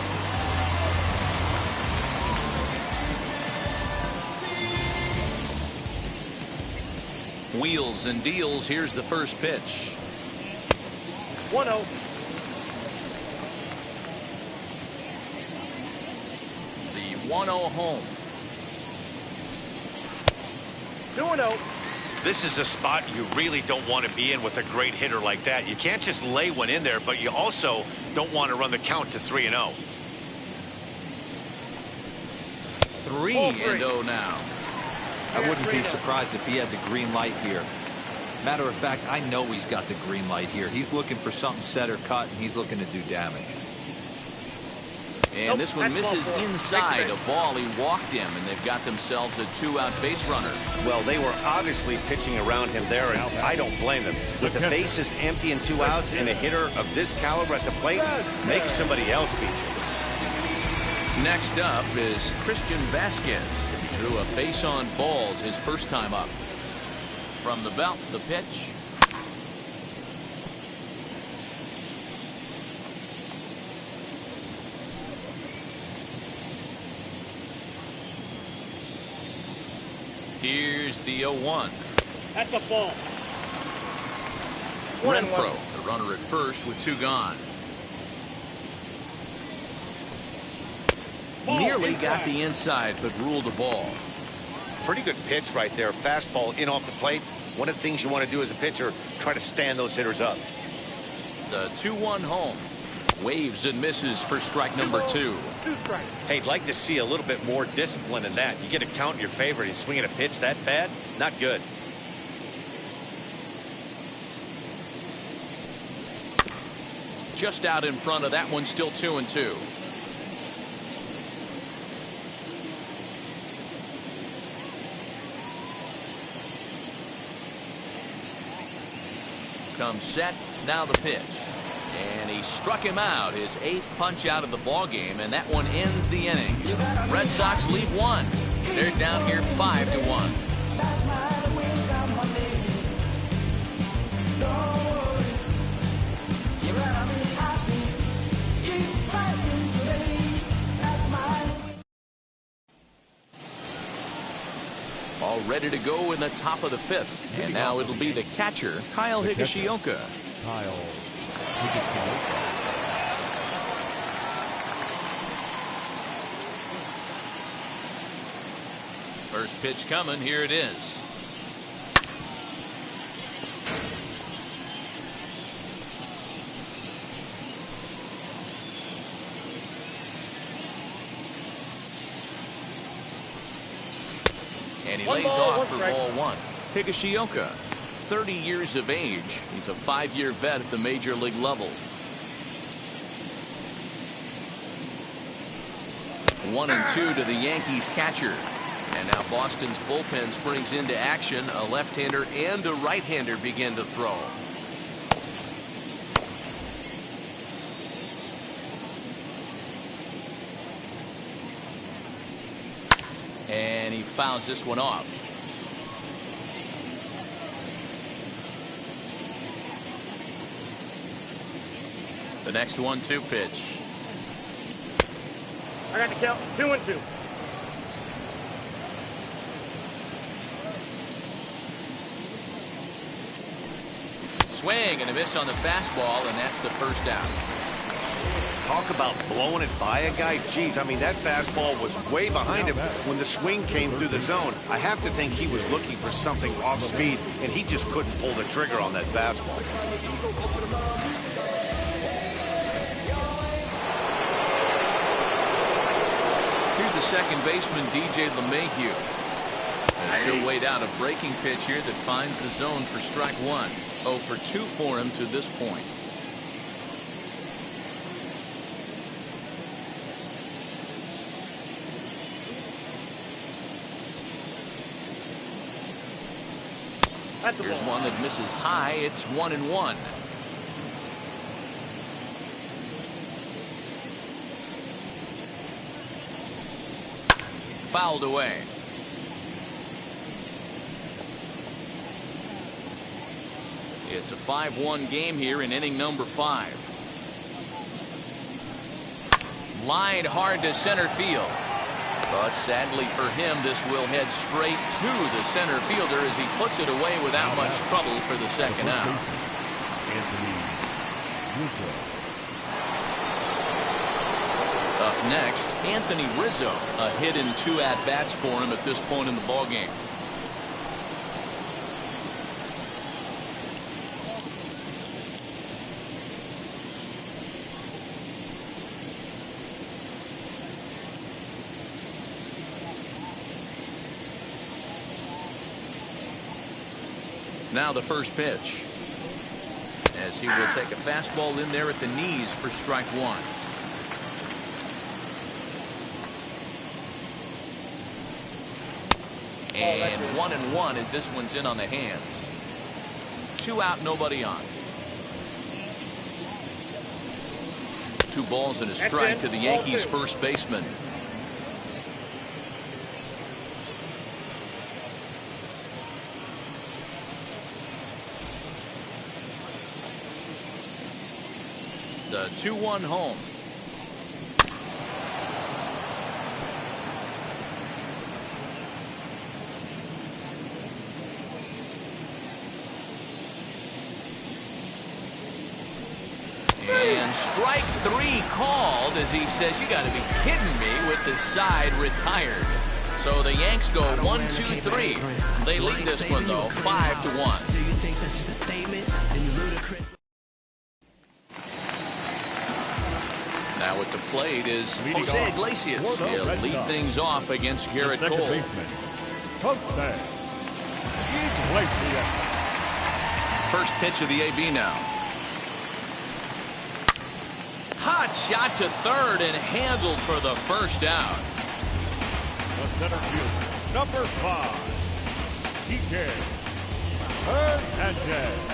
Speaker 1: Wheels and deals. Here's the first pitch.
Speaker 5: 1-0.
Speaker 1: The 1-0 home.
Speaker 5: 2-0.
Speaker 3: This is a spot you really don't want to be in with a great hitter like that. You can't just lay one in there, but you also don't want to run the count to 3-0.
Speaker 1: 3-0 now.
Speaker 2: I wouldn't be surprised if he had the green light here. Matter of fact, I know he's got the green light here. He's looking for something set or cut, and he's looking to do damage.
Speaker 1: And this one misses inside a ball. He walked him, and they've got themselves a 2-out base runner.
Speaker 3: Well, they were obviously pitching around him there, and I don't blame them. With the bases empty and 2 outs and a hitter of this caliber at the plate, make somebody else beat you.
Speaker 1: Next up is Christian Vasquez. He drew a base on balls his first time up. From the belt, the pitch. Here's the 0-1.
Speaker 5: That's a ball.
Speaker 1: Renfroe, the runner at first with 2 gone.
Speaker 5: Ball
Speaker 1: Nearly
Speaker 5: inside.
Speaker 1: got the inside, but ruled a ball.
Speaker 3: Pretty good pitch right there. Fastball in off the plate. One of the things you want to do as a pitcher, try to stand those hitters up.
Speaker 1: The 2-1 home. Waves and misses for strike number 2.
Speaker 5: 2 strikes.
Speaker 3: Hey, I'd like to see a little bit more discipline in that. You get a count in your favor. You swinging a pitch that bad? Not good.
Speaker 1: Just out in front of that one, still 2-2. Comes set, now the pitch. And he struck him out, his 8th punch out of the ball game, and that one ends the inning. Red Sox leave 1. They're down here 5-1. All ready to go in the top of the 5th. And now it'll be the catcher, Kyle Higashioka.
Speaker 4: Kyle.
Speaker 1: First pitch coming. Here it is. And he lays off for ball 1. Higashioka, 30 years of age. He's a 5-year vet at the major league level. 1-2 to the Yankees catcher. And now Boston's bullpen springs into action. A left-hander and a right-hander begin to throw. And he fouls this one off. The next 1-2 pitch.
Speaker 5: I got the count. 2-2.
Speaker 1: Swing and a miss on the fastball, and that's the first out.
Speaker 3: Talk about blowing it by a guy. Geez, I mean, that fastball was way behind him when the swing came through the zone. I have to think he was looking for something off speed, and he just couldn't pull the trigger on that fastball.
Speaker 1: Here's the second baseman, DJ LeMahieu. As he'll wait out a breaking pitch here that finds the zone for strike one. 0 for 2 for him to this point. Here's one that misses high. It's 1-1. Fouled away. It's a 5-1 game here in inning number 5. Lined hard to center field. But sadly for him, this will head straight to the center fielder as he puts it away without much trouble for the second out. Up next, Anthony Rizzo. A hit and 2 at-bats for him at this point in the ballgame. Now the first pitch, as he will take a fastball in there at the knees for strike one. And 1-1 as this one's in on the hands. 2 out, nobody on. 2 balls and a strike to the Yankees first baseman. The 2-1 home. And strike 3 called as he says, you got to be kidding me, with the side retired. So the Yanks go 1-2-3. They lead this one though 5-1.
Speaker 8: Do you think that's just a statement? Then you ludicrous.
Speaker 1: Now at the plate is Jose Iglesias. He'll lead things off against Garrett Cole.
Speaker 4: Jose Iglesias.
Speaker 1: First pitch of the AB now. Hot shot to third and handled for the first out.
Speaker 4: The center fielder, number 5, TK Hernandez.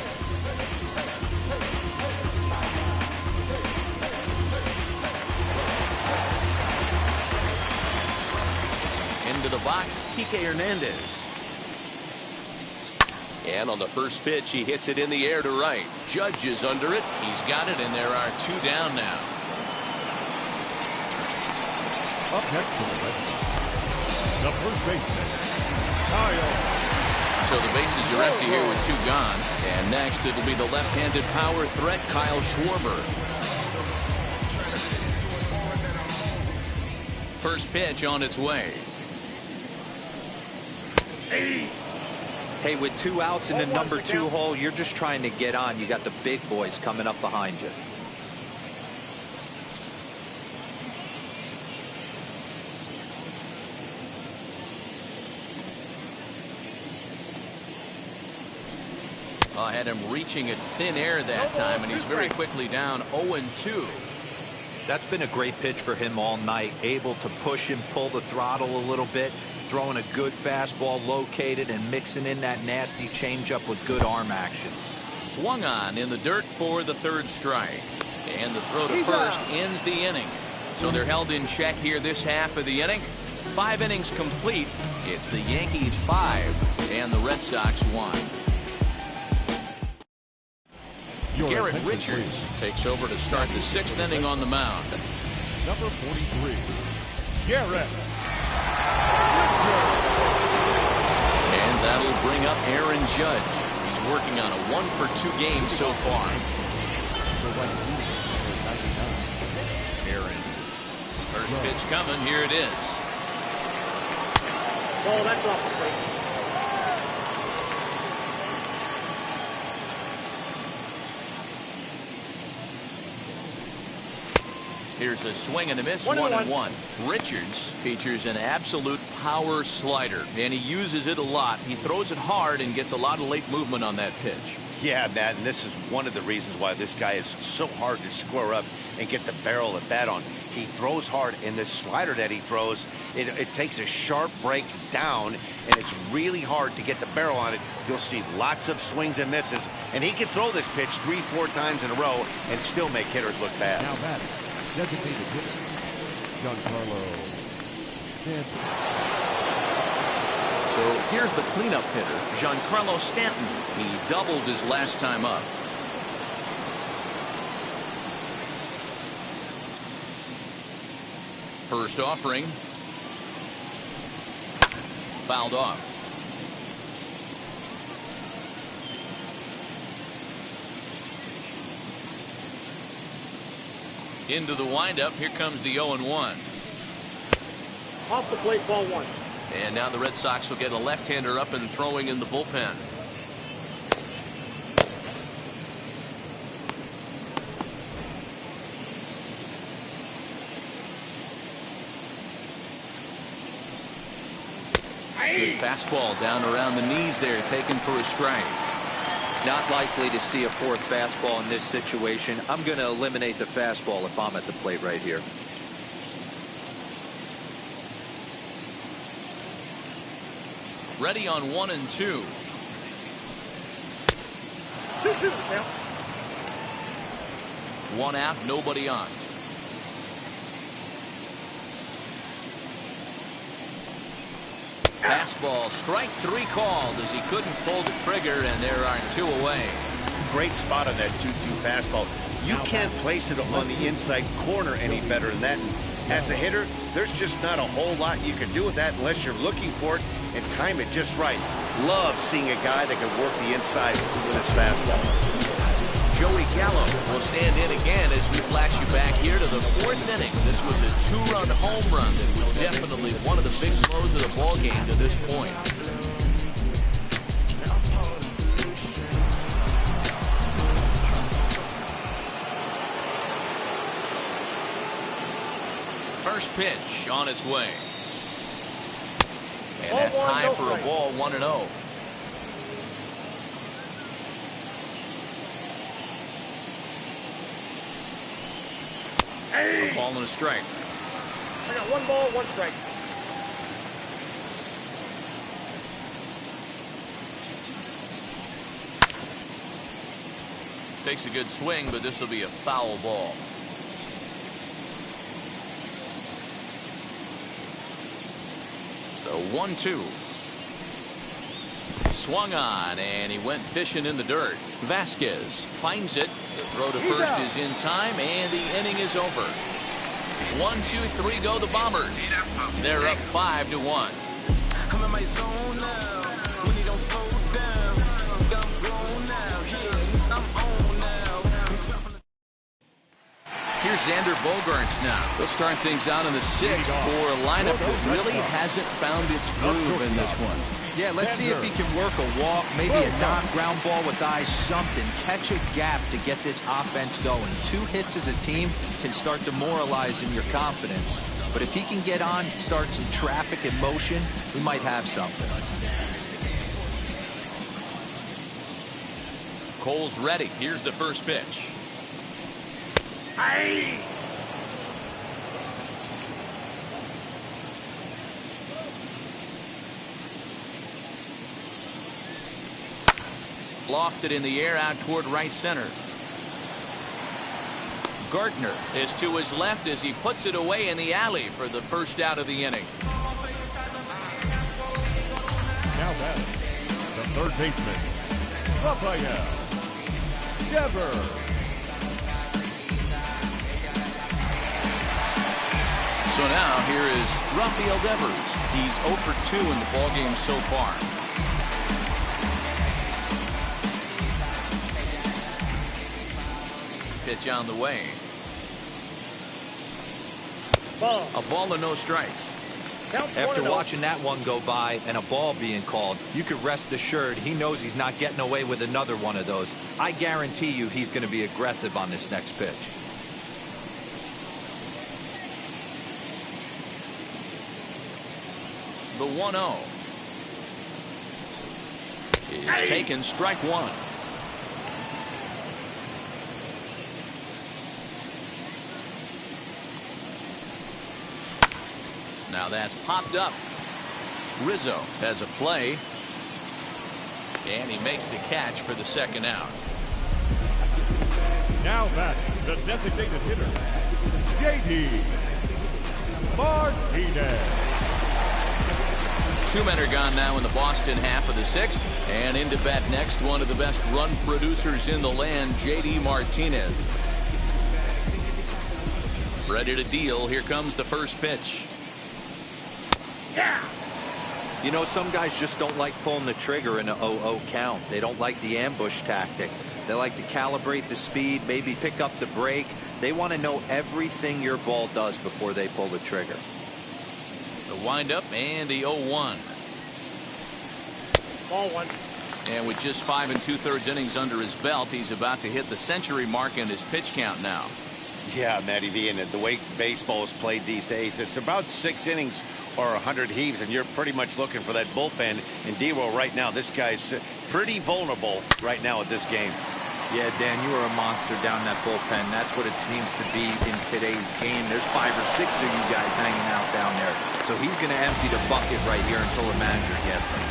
Speaker 1: Into the box, Kike Hernandez. And on the first pitch, he hits it in the air to right. Judge is under it. He's got it, and there are 2 down now.
Speaker 4: Up next to the Red Sox, the first baseman, Kyle.
Speaker 1: So the bases are empty here with 2 gone. And next, it'll be the left-handed power threat, Kyle Schwarber. First pitch on its way.
Speaker 2: Hey, with 2 outs in the number 2 hole, you're just trying to get on. You got the big boys coming up behind you.
Speaker 1: I had him reaching at thin air that time, and he's very quickly down 0-2.
Speaker 2: That's been a great pitch for him all night. Able to push and pull the throttle a little bit. Throwing a good fastball located and mixing in that nasty changeup with good arm action.
Speaker 1: Swung on in the dirt for the 3rd strike. And the throw to first ends the inning. So they're held in check here this half of the inning. 5 innings complete. It's the Yankees 5 and the Red Sox 1. Garrett Richards takes over to start the 6th inning on the mound.
Speaker 4: Number 43, Garrett.
Speaker 1: And that'll bring up Aaron Judge. He's working on a 1 for 2 game so far. First pitch coming. Here it is.
Speaker 5: Ball, that's off the plate.
Speaker 1: Here's a swing and a miss, 1-1. Richards features an absolute power slider, and he uses it a lot. He throws it hard and gets a lot of late movement on that pitch.
Speaker 3: Yeah, Matt, and this is one of the reasons why this guy is so hard to square up and get the barrel of bat on. He throws hard, and this slider that he throws, it takes a sharp break down, and it's really hard to get the barrel on it. You'll see lots of swings and misses, and he can throw this pitch 3-4 times in a row and still make hitters look bad.
Speaker 4: Now batting, designated hitter, Giancarlo Stanton.
Speaker 1: So here's the cleanup hitter, Giancarlo Stanton. He doubled his last time up. First offering. Fouled off. Into the windup. Here comes the 0-1.
Speaker 5: Off the plate, ball 1.
Speaker 1: And now the Red Sox will get a left-hander up and throwing in the bullpen. Good fastball down around the knees there, taken for a strike.
Speaker 2: Not likely to see a fourth fastball in this situation. I'm going to eliminate the fastball if I'm at the plate right here.
Speaker 1: Ready on 1 and 2.
Speaker 5: 2-2 now.
Speaker 1: One out, nobody on. Fastball, strike 3 called as he couldn't pull the trigger, and there are 2 away.
Speaker 3: Great spot on that 2-2 fastball. You can't place it on the inside corner any better than that. And as a hitter, there's just not a whole lot you can do with that unless you're looking for it and time it just right. Love seeing a guy that can work the inside with his fastball.
Speaker 1: Joey Gallo will stand in again as we flash you back here to the 4th inning. This was a 2-run home run that was definitely one of the big blows of the ball game to this point. First pitch on its way. And that's high for a ball, 1-0.
Speaker 5: Hey.
Speaker 1: A ball and a strike.
Speaker 5: I got 1 ball, 1 strike.
Speaker 1: Takes a good swing, but this will be a foul ball. The 1-2. Swung on, and he went fishing in the dirt. Vasquez finds it. The throw to first is in time, and the inning is over. 1, 2, 3 go the Bombers. They're up 5-1.
Speaker 6: I'm in my zone now. When you don't slow down, I'm grown now. Yeah, I'm on now.
Speaker 1: Here's Xander Bogaerts now. They'll start things out in the 6th for a lineup that really hasn't found its groove in this one.
Speaker 2: Yeah, let's see if he can work a walk, maybe a knock ground ball with eyes, something. Catch a gap to get this offense going. 2 hits as a team can start demoralizing your confidence. But if he can get on, start some traffic in motion, we might have something.
Speaker 1: Cole's ready. Here's the first pitch.
Speaker 5: Hey.
Speaker 1: Lofted in the air out toward right center. Gardner is to his left as he puts it away in the alley for the first out of the inning.
Speaker 4: Now batting, the third baseman, Rafael Devers.
Speaker 1: So now here is Rafael Devers. He's 0 for 2 in the ballgame so far. Pitch on the way.
Speaker 5: Ball.
Speaker 1: A ball and no strikes.
Speaker 5: Count
Speaker 2: After
Speaker 5: 1-0.
Speaker 2: watching that one go by and a ball being called, you could rest assured he knows he's not getting away with another one of those. I guarantee you he's going to be aggressive on this next pitch.
Speaker 1: The 1-0 is taken, strike one. Now that's popped up. Rizzo has a play, and he makes the catch for the second out.
Speaker 4: Now back, the designated hitter, J.D. Martinez.
Speaker 1: Two men are gone now in the Boston half of the sixth, and into bat next, one of the best run producers in the land, J.D. Martinez. Ready to deal. Here comes the first pitch.
Speaker 5: Yeah.
Speaker 2: You know, some guys just don't like pulling the trigger in an 0-0 count. They don't like the ambush tactic. They like to calibrate the speed, maybe pick up the brake. They want to know everything your ball does before they pull the trigger.
Speaker 1: The windup and the 0-1.
Speaker 5: Ball 1.
Speaker 1: And with just 5 2/3 innings under his belt, he's about to hit the century mark in his pitch count now.
Speaker 3: Yeah, Matty V, and the way baseball is played these days, it's about 6 innings or 100 heaves, and you're pretty much looking for that bullpen. And D-Roll right now, this guy's pretty vulnerable right now at this game.
Speaker 2: Yeah, Dan, you are a monster down that bullpen. That's what it seems to be in today's game. There's 5 or 6 of you guys hanging out down there. So he's going to empty the bucket right here until the manager gets him.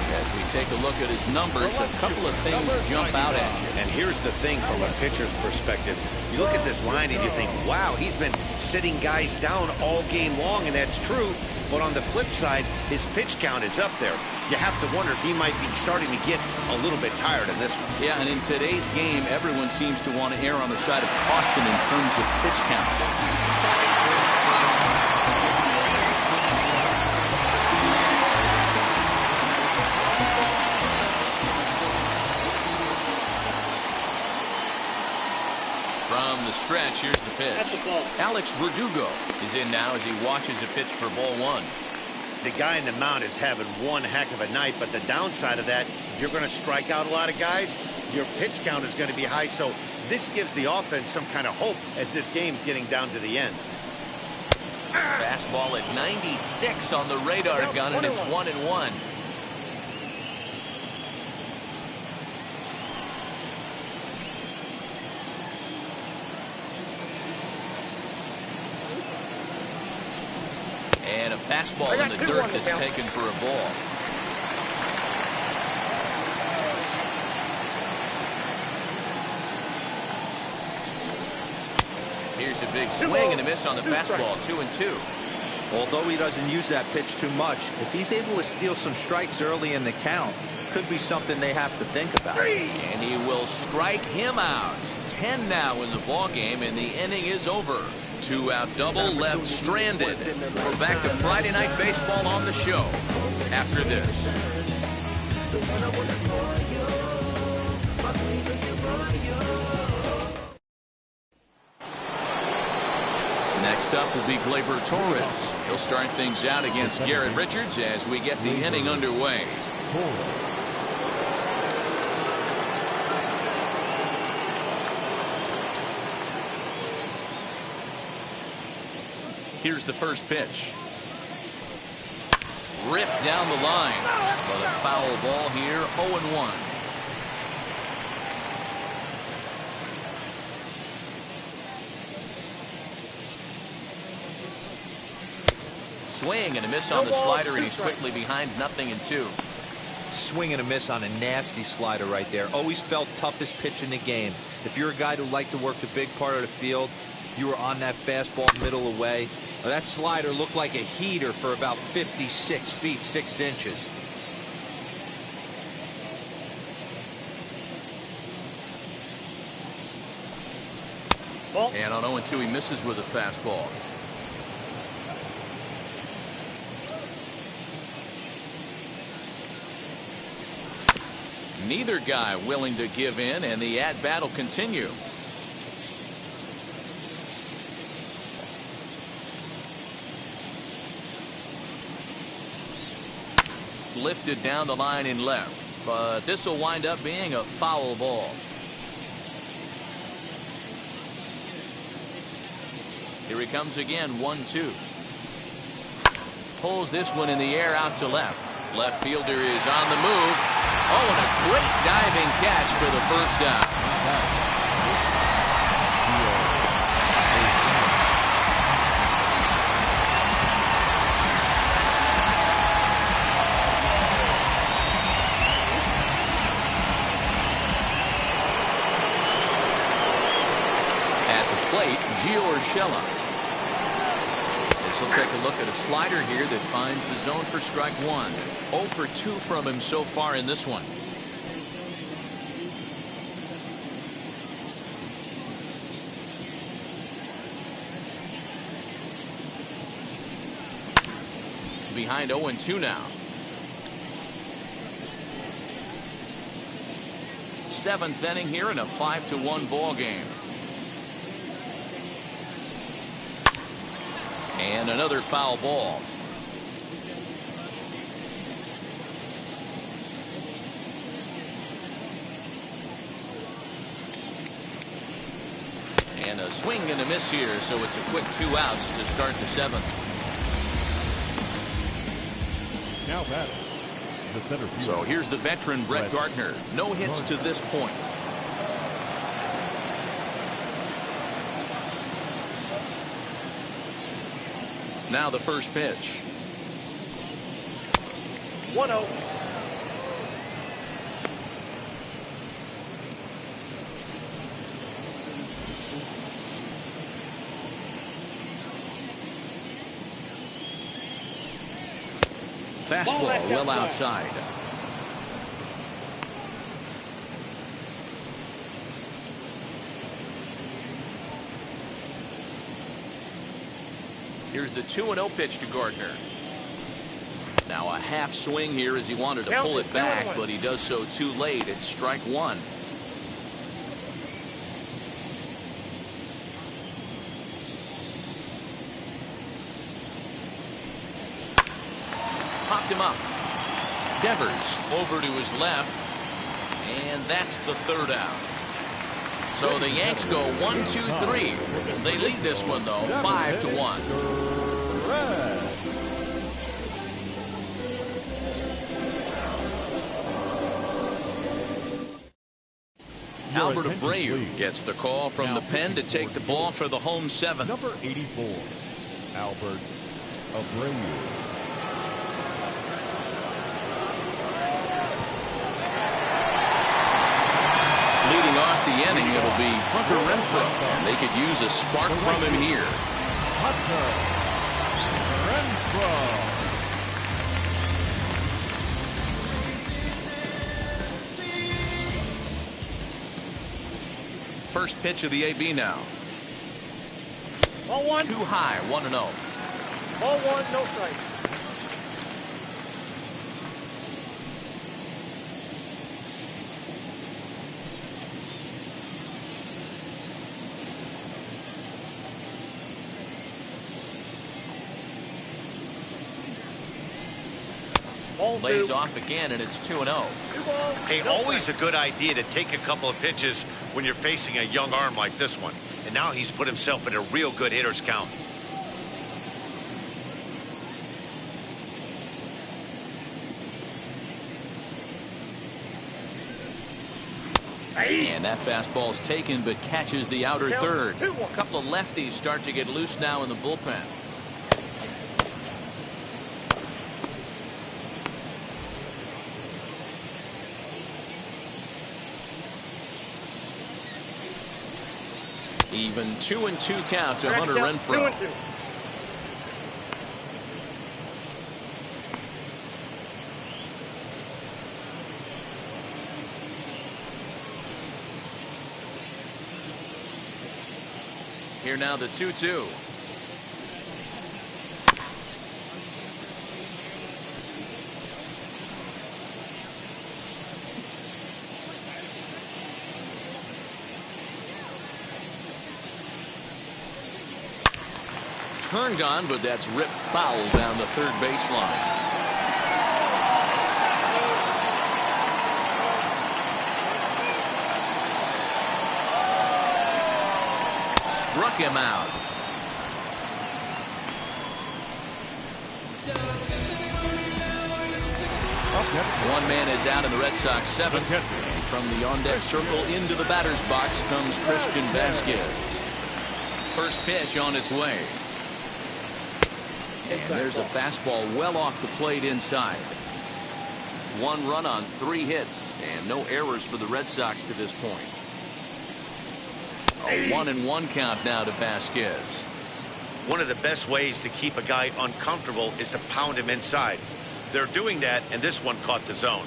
Speaker 1: As we take a look at his numbers, a couple of things jump out at you.
Speaker 3: And here's the thing from a pitcher's perspective. You look at this line and you think, wow, he's been sitting guys down all game long, and that's true. But on the flip side, his pitch count is up there. You have to wonder if he might be starting to get a little bit tired in this one.
Speaker 1: Yeah, and in today's game, everyone seems to want to err on the side of caution in terms of pitch counts. From the stretch, here's the
Speaker 5: That's
Speaker 1: pitch.
Speaker 5: the ball.
Speaker 1: Alex Verdugo is in now as he watches a pitch for ball 1.
Speaker 3: The guy in the mound is having one heck of a night, but the downside of that, if you're going to strike out a lot of guys, your pitch count is going to be high. So this gives the offense some kind of hope as this game's getting down to the end.
Speaker 1: Fastball at 96 on the radar gun, and it's 1-1. And a fastball in the dirt that's taken for a ball. Here's a big swing and a miss on the fastball, 2-2.
Speaker 2: Although he doesn't use that pitch too much, if he's able to steal some strikes early in the count, could be something they have to think about.
Speaker 1: And he will strike him out. 10 now in the ball game, and the inning is over. 2-out double left stranded. We're back to Friday Night Baseball on the show after this. Next up will be Gleyber Torres. He'll start things out against Garrett Richards as we get the inning underway. Here's the first pitch. Ripped down the line. But a foul ball here, 0-1. Swing and a miss on the slider, and he's quickly behind 0-2.
Speaker 2: Swing and a miss on a nasty slider right there. Always felt toughest pitch in the game. If you're a guy who liked to work the big part of the field, you were on that fastball middle away. That slider looked like a heater for about 56 feet 6 inches.
Speaker 1: And on 0-2, he misses with a fastball. Neither guy willing to give in, and the at-bat will continue. lifted down the line in left, but this will wind up being a foul ball. Here he comes again, 1-2. Pulls this one in the air out to left. Left fielder is on the move. Oh, and a great diving catch for the first down. At the plate, Giorgella. This will take a look at a slider here that finds the zone for strike one. 0 for 2 from him so far in this one. Behind 0-2 now. 7th inning here in a 5-1 ball game. And another foul ball. And a swing and a miss here, so it's a quick 2 outs to start the 7th.
Speaker 4: Now batting, the center fielder.
Speaker 1: So here's the veteran Brett Gardner. No hits to this point. Now the first pitch.
Speaker 5: 1-0.
Speaker 1: Fastball well outside. Here's the 2-0 pitch to Gardner. Now a half swing here as he wanted to pull it back, but he does so too late. It's strike one. Popped him up. Devers over to his left, and that's the third out. So the Yanks go 1-2-3. They lead this one though 5-1. Albert Abreu gets the call from the pen to take the ball for the home 7th.
Speaker 4: Number 84, Albert Abreu.
Speaker 1: Leading off the inning, it'll be Hunter Renfroe, and they could use a spark from him here.
Speaker 4: Hunter Renfroe.
Speaker 1: First pitch of the AB now.
Speaker 5: 1-1.
Speaker 1: Too high, 1-0.
Speaker 5: 1-1, no strike.
Speaker 3: Lays off again, and it's 2-0. Hey, always a good idea to take a couple of pitches when you're facing a young arm like this one. And now he's put himself in a real good hitter's count.
Speaker 1: And that fastball's taken, but catches the outer third. A couple of lefties start to get loose now in the bullpen. Even 2-2 count to Hunter Renfroe.
Speaker 5: 2-2.
Speaker 1: Here now the 2-2. Turned on, but that's ripped foul down the third baseline. struck him out. One man is out in the Red Sox seventh. And from the on-deck circle into the batter's box comes Christian Vasquez. First pitch on its way. And there's a fastball well off the plate inside. 1 run on 3 hits and no errors for the Red Sox to this point. A 1-1 count now to Vasquez.
Speaker 3: One of the best ways to keep a guy uncomfortable is to pound him inside. They're doing that, and this one caught the zone.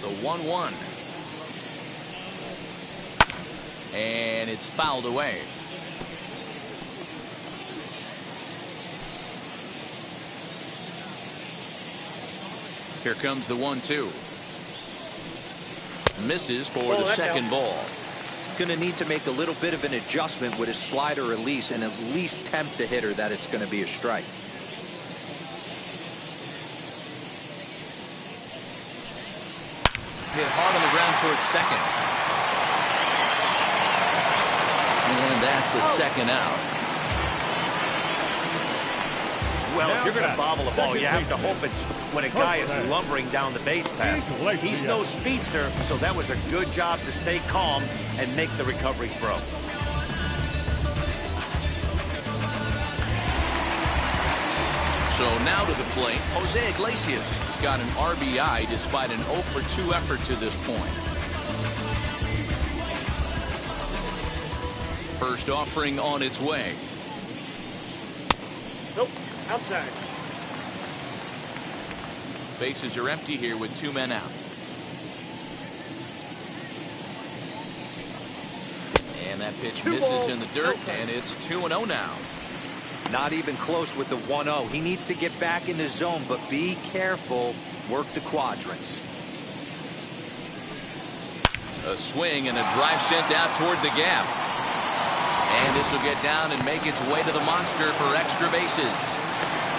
Speaker 1: The 1-1. And it's fouled away. Here comes the 1-2. Misses for the second ball.
Speaker 2: Going to need to make a little bit of an adjustment with his slider release and at least tempt the hitter that it's going to be a strike.
Speaker 1: Hit hard on the ground towards second. And that's the second out.
Speaker 3: Well, if you're going to bobble a ball, you have to hope it's when a guy is lumbering down the base pass. He's no speedster, so that was a good job to stay calm and make the recovery throw.
Speaker 1: So now to the plate, Jose Iglesias has got an RBI despite an 0-for-2 effort to this point. First offering on its way.
Speaker 5: Nope. Outside.
Speaker 1: Bases are empty here with 2 men out. And that pitch misses in the dirt, and it's 2-0 now.
Speaker 2: Not even close with the 1-0. He needs to get back in the zone, but be careful. Work the quadrants.
Speaker 1: A swing and a drive sent out toward the gap. And this will get down and make its way to the monster for extra bases.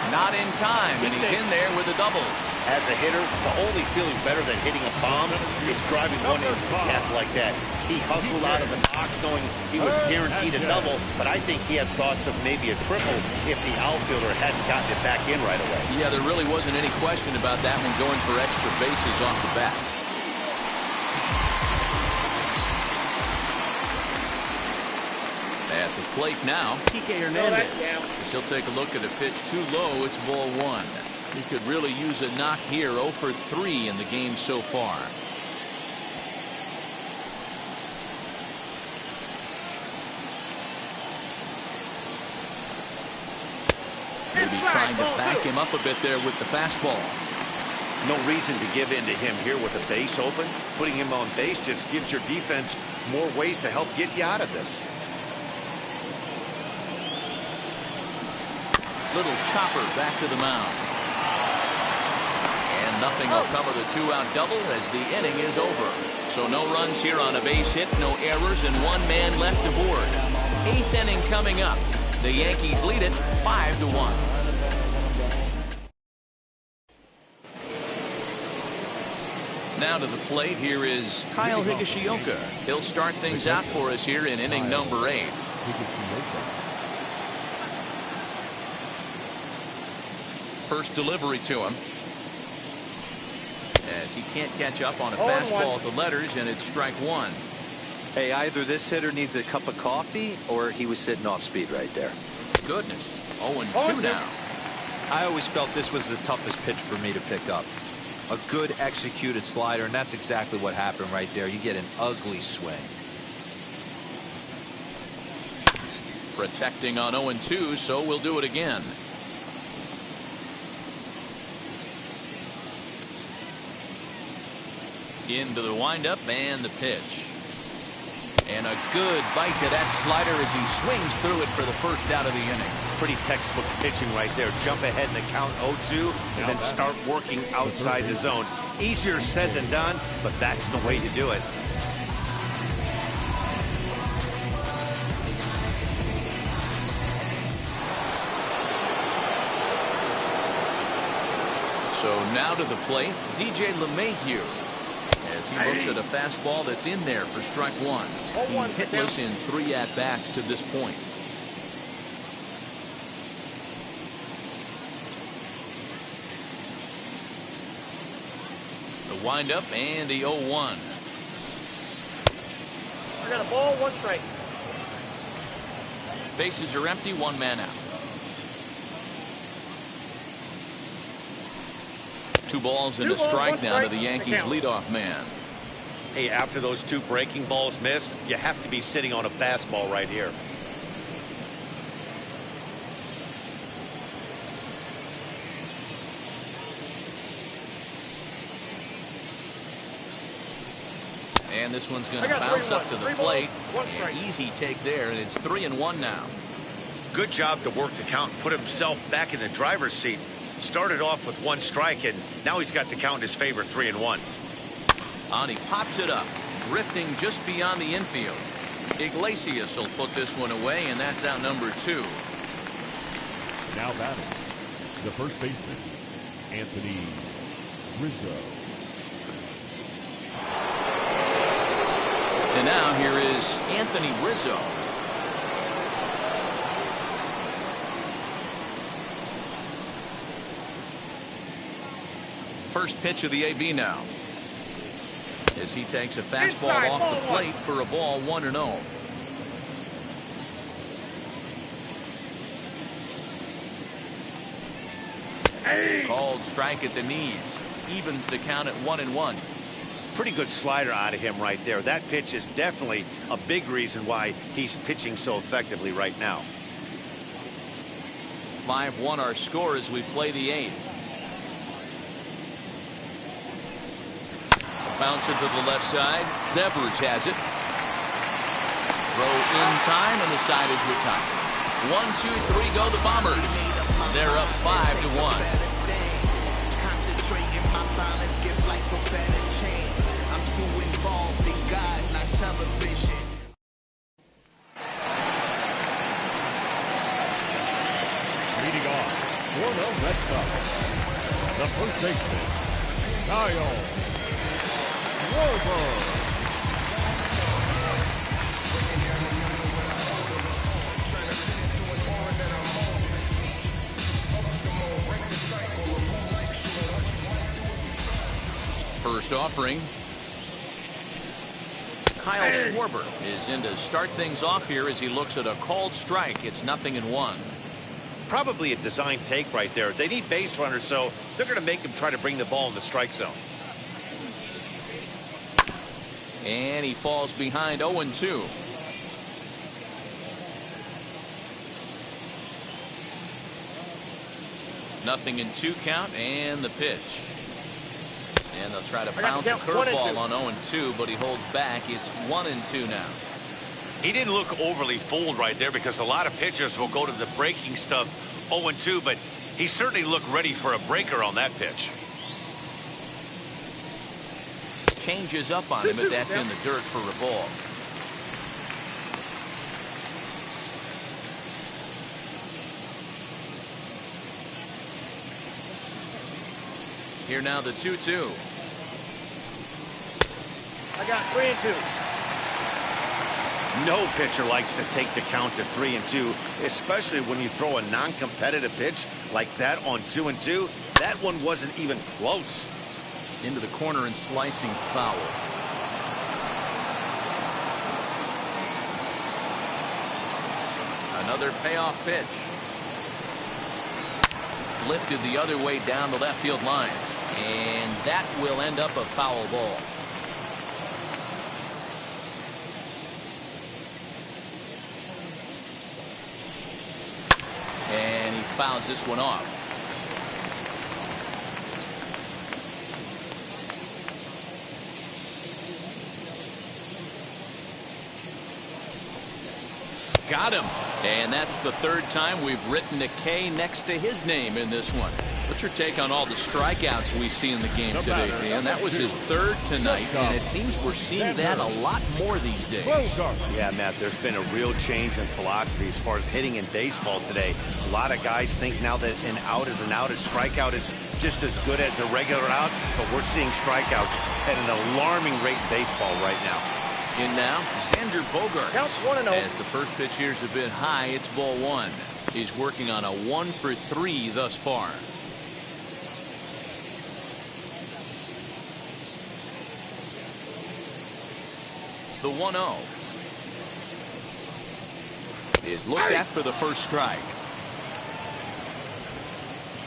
Speaker 1: Not in time, and he's in there with a double.
Speaker 3: As a hitter, the only feeling better than hitting a bomb is driving one into the gap like that. He hustled out of the box knowing he was guaranteed a double, but I think he had thoughts of maybe a triple if the outfielder hadn't gotten it back in right away.
Speaker 1: Yeah, there really wasn't any question about that one going for extra bases off the bat. At the plate now, Kike Hernandez. He'll take a look at a pitch too low. It's ball 1. He could really use a knock here. 0-for-3 in the game so far. Maybe trying to back him up a bit there with the fastball.
Speaker 3: No reason to give in to him here with the base open. Putting him on base just gives your defense more ways to help get you out of this.
Speaker 1: Little chopper back to the mound. And nothing will cover the 2-out double as the inning is over. So no runs here on a base hit, no errors, and 1 man left aboard. 8th inning coming up. The Yankees lead it 5-1. Now to the plate, here is Kyle Higashioka. He'll start things out for us here in inning number 8. First delivery to him. As he can't catch up on a fastball at the letters, and it's strike 1.
Speaker 2: Hey, either this hitter needs a cup of coffee or he was sitting off speed right there.
Speaker 1: Goodness. 0-2 now.
Speaker 2: I always felt this was the toughest pitch for me to pick up. A good executed slider, and that's exactly what happened right there. You get an ugly swing.
Speaker 1: Protecting on 0-2, so we'll do it again. Into the windup and the pitch. And a good bite to that slider as he swings through it for the first out of the inning.
Speaker 3: Pretty textbook pitching right there. Jump ahead in the count 0-2 and then start working outside the zone. Easier said than done, but that's the way to do it.
Speaker 1: So now to the plate, DJ LeMahieu. As he looks at a fastball that's in there for strike one. He's hitless in 3 at-bats to this point. The windup and the 0-1.
Speaker 5: I got a ball, 1 strike.
Speaker 1: Bases are empty, 1 man out. 2 balls and a strike now to the Yankees leadoff man.
Speaker 3: Hey, after those 2 breaking balls missed, you have to be sitting on a fastball right here.
Speaker 1: And this one's going to bounce up to the plate. An easy take there, and it's 3-1 now.
Speaker 3: Good job to work the count and put himself back in the driver's seat. Started off with 1 strike, and now he's got the count in his favor, 3-1.
Speaker 1: And he pops it up, drifting just beyond the infield. Iglesias will put this one away, and that's out number 2.
Speaker 4: Now batting, the first baseman, Anthony Rizzo.
Speaker 1: And now here is Anthony Rizzo. First pitch of the AB now. As he takes a fastball off the plate for a ball, 1-0. Called strike at the knees. Evens the count at 1-1.
Speaker 3: Pretty good slider out of him right there. That pitch is definitely a big reason why he's pitching so effectively right now.
Speaker 1: 5-1 our score as we play the 8th. Bouncer to the left side. Devers has it. Throw in time, and the side is retired. 1, 2, 3 go the Bombers. They're up 5-1.
Speaker 6: Concentrating my balance, give life a better chance. I'm too involved in God, not television.
Speaker 4: Leading off for the Red Sox, the first baseman, Kyle Schwarber.
Speaker 1: First offering. Kyle Schwarber is in to start things off here as he looks at a called strike. It's 0-1.
Speaker 3: Probably a design take right there. They need base runners, so they're going to make him try to bring the ball in the strike zone.
Speaker 1: And he falls behind 0-2. Nothing in 2 count, and the pitch. And they'll try to bounce a curveball on 0-2, but he holds back. It's 1-2 now.
Speaker 3: He didn't look overly fooled right there because a lot of pitchers will go to the breaking stuff 0-2, but he certainly looked ready for a breaker on that pitch.
Speaker 1: Changes up on him, but that's in the dirt for a ball. Here now the 2-2.
Speaker 5: I got 3-2.
Speaker 3: No pitcher likes to take the count to 3-2, especially when you throw a non-competitive pitch like that on 2-2. That one wasn't even close.
Speaker 1: Into the corner and slicing foul. Another payoff pitch. Lifted the other way down the left field line. And that will end up a foul ball. And he fouls this one off. Got him. And that's the 3rd time we've written a K next to his name in this one. What's your take on all the strikeouts we see in the game today, Dan? That was his third tonight, and it seems we're seeing that a lot more these days.
Speaker 3: Yeah, Matt, there's been a real change in philosophy as far as hitting in baseball today. A lot of guys think now that an out is an out, a strikeout is just as good as a regular out, but we're seeing strikeouts at an alarming rate in baseball right now.
Speaker 1: In now, Xander Bogaerts.
Speaker 5: Count 1-0.
Speaker 1: As the first pitch here is a bit high, it's ball one. He's working on a 1-for-3 thus far. The 1-0 is looked at for the first strike.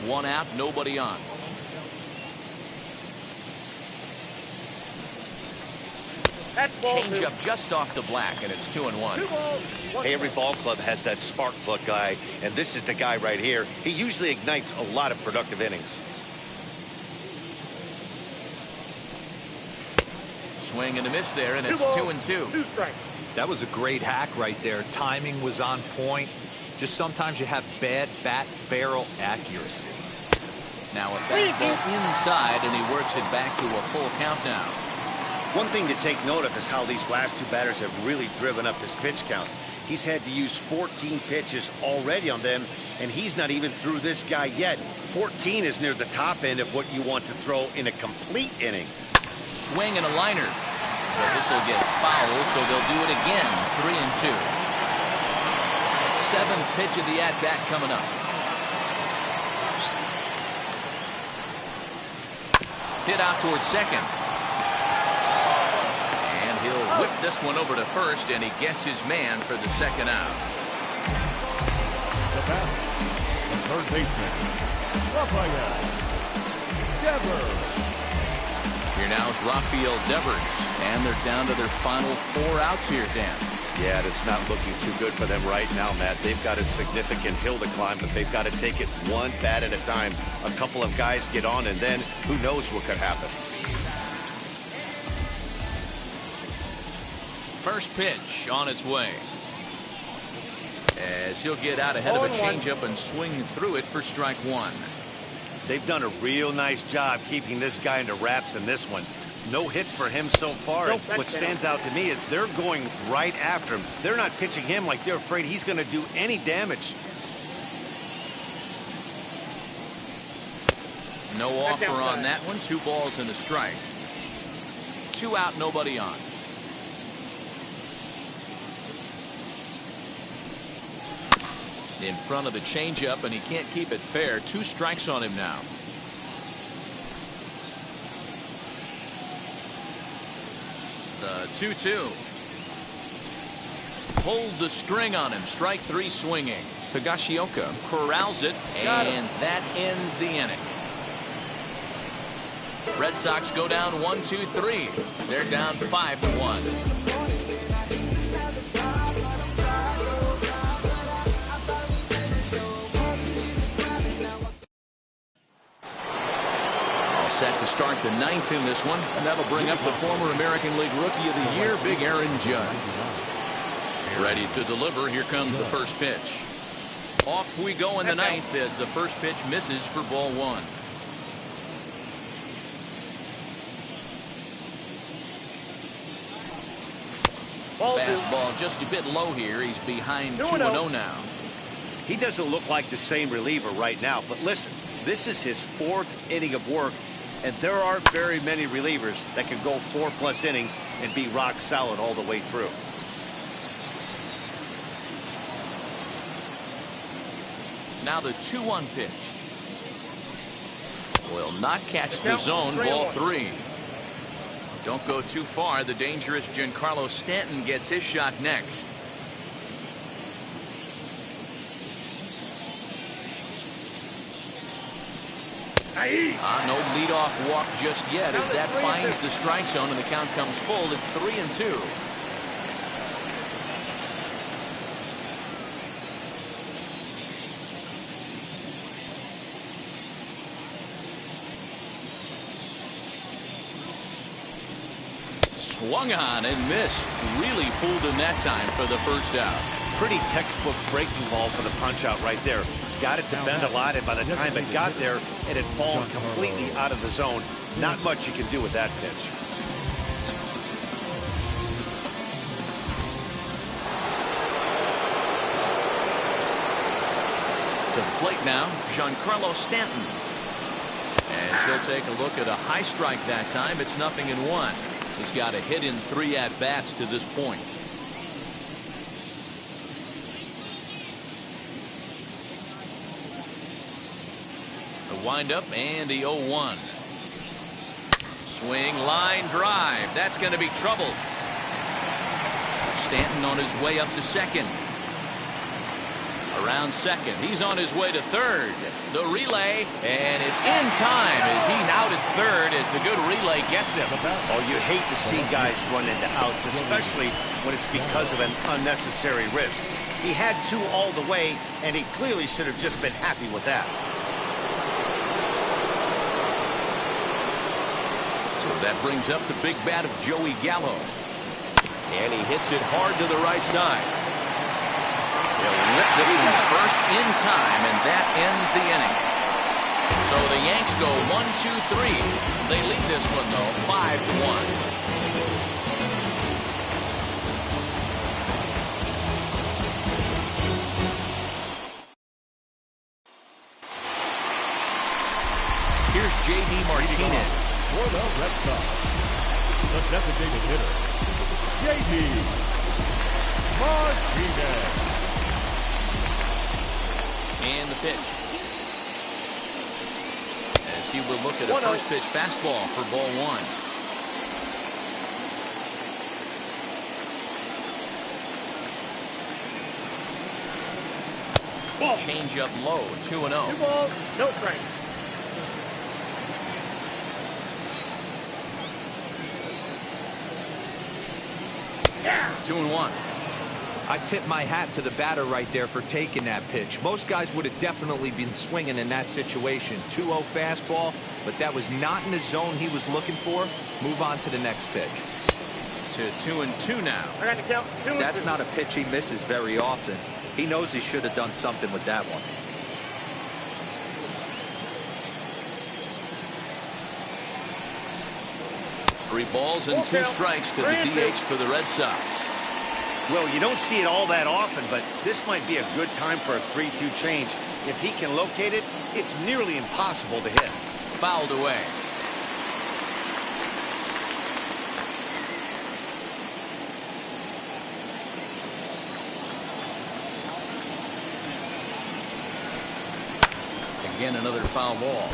Speaker 1: One out, nobody on. Change up just off the black, and it's 2-1.
Speaker 3: Hey, every ball club has that spark plug guy, and this is the guy right here. He usually ignites a lot of productive innings.
Speaker 1: Swing and a miss there, and it's 2-2.
Speaker 2: That was a great hack right there. Timing was on point. Just sometimes you have bad bat barrel accuracy.
Speaker 1: Now a fastball inside, and he works it back to a full count now.
Speaker 3: One thing to take note of is how these last two batters have really driven up this pitch count. He's had to use 14 pitches already on them, and he's not even through this guy yet. 14 is near the top end of what you want to throw in a complete inning.
Speaker 1: Swing and a liner. But this will get foul, so they'll do it again. 3-2. Seventh pitch of the at-bat coming up. Hit out towards second. And he'll whip this one over to first, and he gets his man for the second out.
Speaker 4: The batter, the third baseman, Rafael Devers.
Speaker 1: Here now is Rafael Devers, and they're down to their final 4 outs here, Dan.
Speaker 3: Yeah, it's not looking too good for them right now, Matt. They've got a significant hill to climb, but they've got to take it one bat at a time. A couple of guys get on, and then who knows what could happen.
Speaker 1: First pitch on its way. As he'll get out ahead of a changeup and swing through it for strike one.
Speaker 3: They've done a real nice job keeping this guy under wraps in this one. No hits for him so far. And what stands out to me is they're going right after him. They're not pitching him like they're afraid he's going to do any damage.
Speaker 1: No offer on that one. 2 balls and a strike. 2 out, nobody on. In front of the changeup, and he can't keep it fair. 2 strikes on him now. The 2-2. Pulled the string on him. Strike 3 swinging. Higashioka corrals it, and that ends the inning. Red Sox go down 1-2-3. They're down 5-1. Set to start the 9th in this one, and that'll bring up the former American League Rookie of the Year, Big Aaron Judge. Ready to deliver. Here comes the first pitch. Off we go in the 9th as the first pitch misses for ball 1. Fastball just a bit low here. He's behind 2-0 now.
Speaker 3: He doesn't look like the same reliever right now, but listen, this is his 4th inning of work. And there aren't very many relievers that can go 4+ innings and be rock solid all the way through.
Speaker 1: Now the 2-1 pitch. Will not catch the zone. Ball 3. Don't go too far. The dangerous Giancarlo Stanton gets his shot next. No leadoff walk just yet as that finds the strike zone, and the count comes full at 3-2. Swung on and missed. Really fooled him that time for the first out.
Speaker 3: Pretty textbook breaking ball for the punch out right there. got it to bend a lot, and by the time it got there, it had fallen completely out of the zone. Not much you can do with that pitch.
Speaker 1: To the plate now, Giancarlo Stanton. As he'll take a look at a high strike that time, it's 0-1. He's got a hit in 3 at-bats to this point. The windup and the 0-1. Swing, line drive. That's going to be trouble. Stanton on his way up to second. Around second. He's on his way to third. The relay, and it's in time as he's out at third as the good relay gets him.
Speaker 3: Oh, you hate to see guys run into outs, especially when it's because of an unnecessary risk. He had 2 all the way, and he clearly should have just been happy with that.
Speaker 1: So that brings up the big bat of Joey Gallo. And he hits it hard to the right side. He'll rip this one first in time, and that ends the inning. So the Yanks go 1-2-3. They lead this one, though, 5-1. Here's J.D. Martinez.
Speaker 4: For the Red Sox, the designated hitter, J.D. Martinez.
Speaker 1: And the pitch. As he will look at a first pitch fastball for ball 1. Change up low, 2-0.
Speaker 5: 2 balls, no strike.
Speaker 2: Yeah.
Speaker 1: 2-1.
Speaker 2: I tip my hat to the batter right there for taking that pitch. Most guys would have definitely been swinging in that situation. 2-0 fastball, but that was not in the zone he was looking for. Move on to the next pitch.
Speaker 1: To 2-2 now.
Speaker 5: I got to count 2-2.
Speaker 2: That's not a pitch he misses very often. He knows he should have done something with that one.
Speaker 1: Three balls and 2 strikes to the DH for the Red Sox.
Speaker 3: Well, you don't see it all that often, but this might be a good time for a 3-2 change. If he can locate it, it's nearly impossible to hit.
Speaker 1: Fouled away. Again, another foul ball.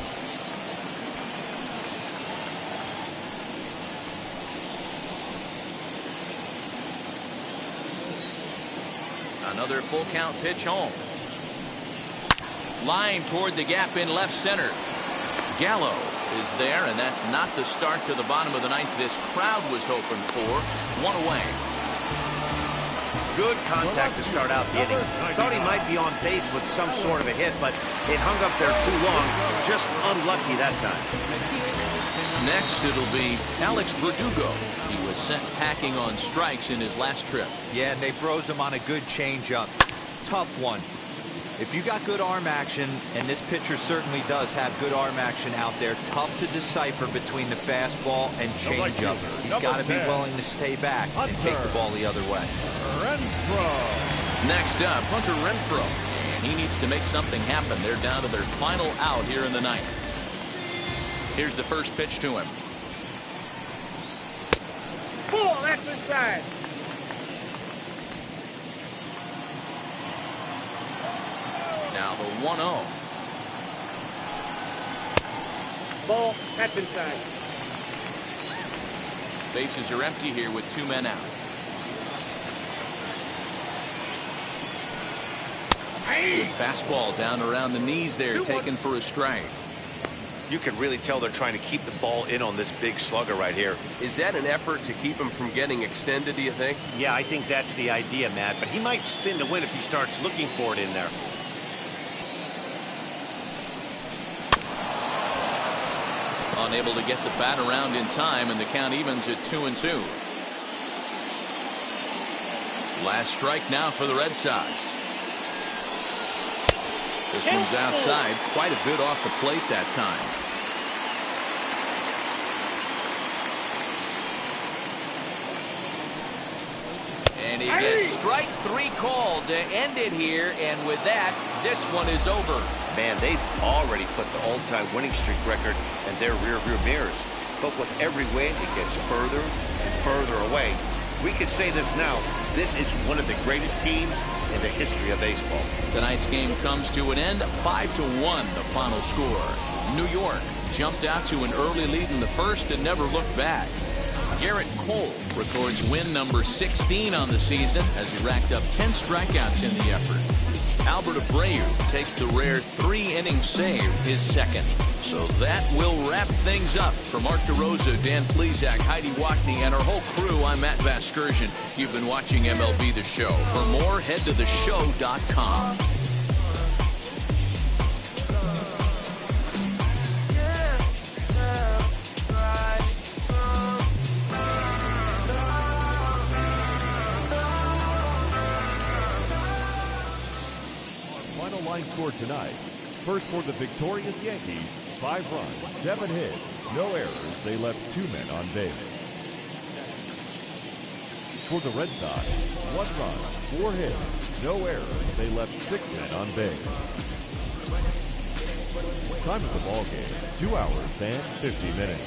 Speaker 1: Another full count pitch home. Line toward the gap in left center. Gallo is there, and that's not the start to the bottom of the 9th this crowd was hoping for. 1 away.
Speaker 3: Good contact to start out the inning. Thought he might be on base with some sort of a hit, but it hung up there too long. Just unlucky that time.
Speaker 1: Next, it'll be Alex Verdugo. He was sent packing on strikes in his last trip.
Speaker 2: Yeah, and they froze him on a good changeup. Tough one. If you got good arm action, and this pitcher certainly does have good arm action out there, tough to decipher between the fastball and changeup. He's got to be willing to stay back and take the ball the other way.
Speaker 4: Renfroe.
Speaker 1: Next up, Hunter Renfroe. And he needs to make something happen. They're down to their final out here in the 9th. Here's the first pitch to him.
Speaker 5: Ball, that's inside.
Speaker 1: Now the 1-0.
Speaker 5: Ball, that's inside.
Speaker 1: Bases are empty here with 2 men out. Good fastball down around the knees there, taken for a strike.
Speaker 3: You can really tell they're trying to keep the ball in on this big slugger right here.
Speaker 9: Is that an effort to keep him from getting extended, do you think?
Speaker 3: Yeah, I think that's the idea, Matt, but he might spin to win if he starts looking for it in there.
Speaker 1: Unable to get the bat around in time, and the count evens at 2-2. Last strike now for the Red Sox. This one's outside, quite a bit off the plate that time. And he gets strike 3 called to end it here, and with that, this one is over.
Speaker 3: Man, they've already put the all-time winning streak record in their rearview mirrors. But with every win, it gets further and further away. We could say this now. This is one of the greatest teams in the history of baseball.
Speaker 1: Tonight's game comes to an end, 5-1, the final score. New York jumped out to an early lead in the first and never looked back. Garrett Cole records win number 16 on the season as he racked up 10 strikeouts in the effort. Albert Abreu takes the rare 3-inning save, his second. So that will wrap things up. For Mark DeRosa, Dan Plesac, Heidi Wackney, and our whole crew, I'm Matt Vasgersian. You've been watching MLB The Show. For more, head to theshow.com.
Speaker 4: Final line score tonight. First for the victorious Yankees, 5 runs, 7 hits, no errors. They left 2 men on base. For the Red Sox, 1 run, 4 hits, no errors. They left 6 men on base. Time of the ball game, 2 hours and 50 minutes.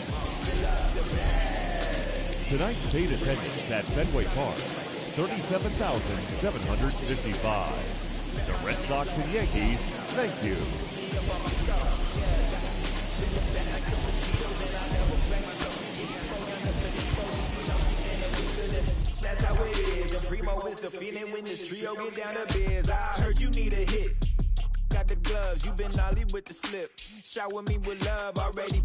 Speaker 4: Tonight's paid attendance at Fenway Park, 37,755. The Red Sox and Yankees, thank you.
Speaker 6: That's how it is. And Primo is the feeling when this trio get down to biz. I heard you need a hit. Got the gloves, you been ollie with the slip. Shower me with love already.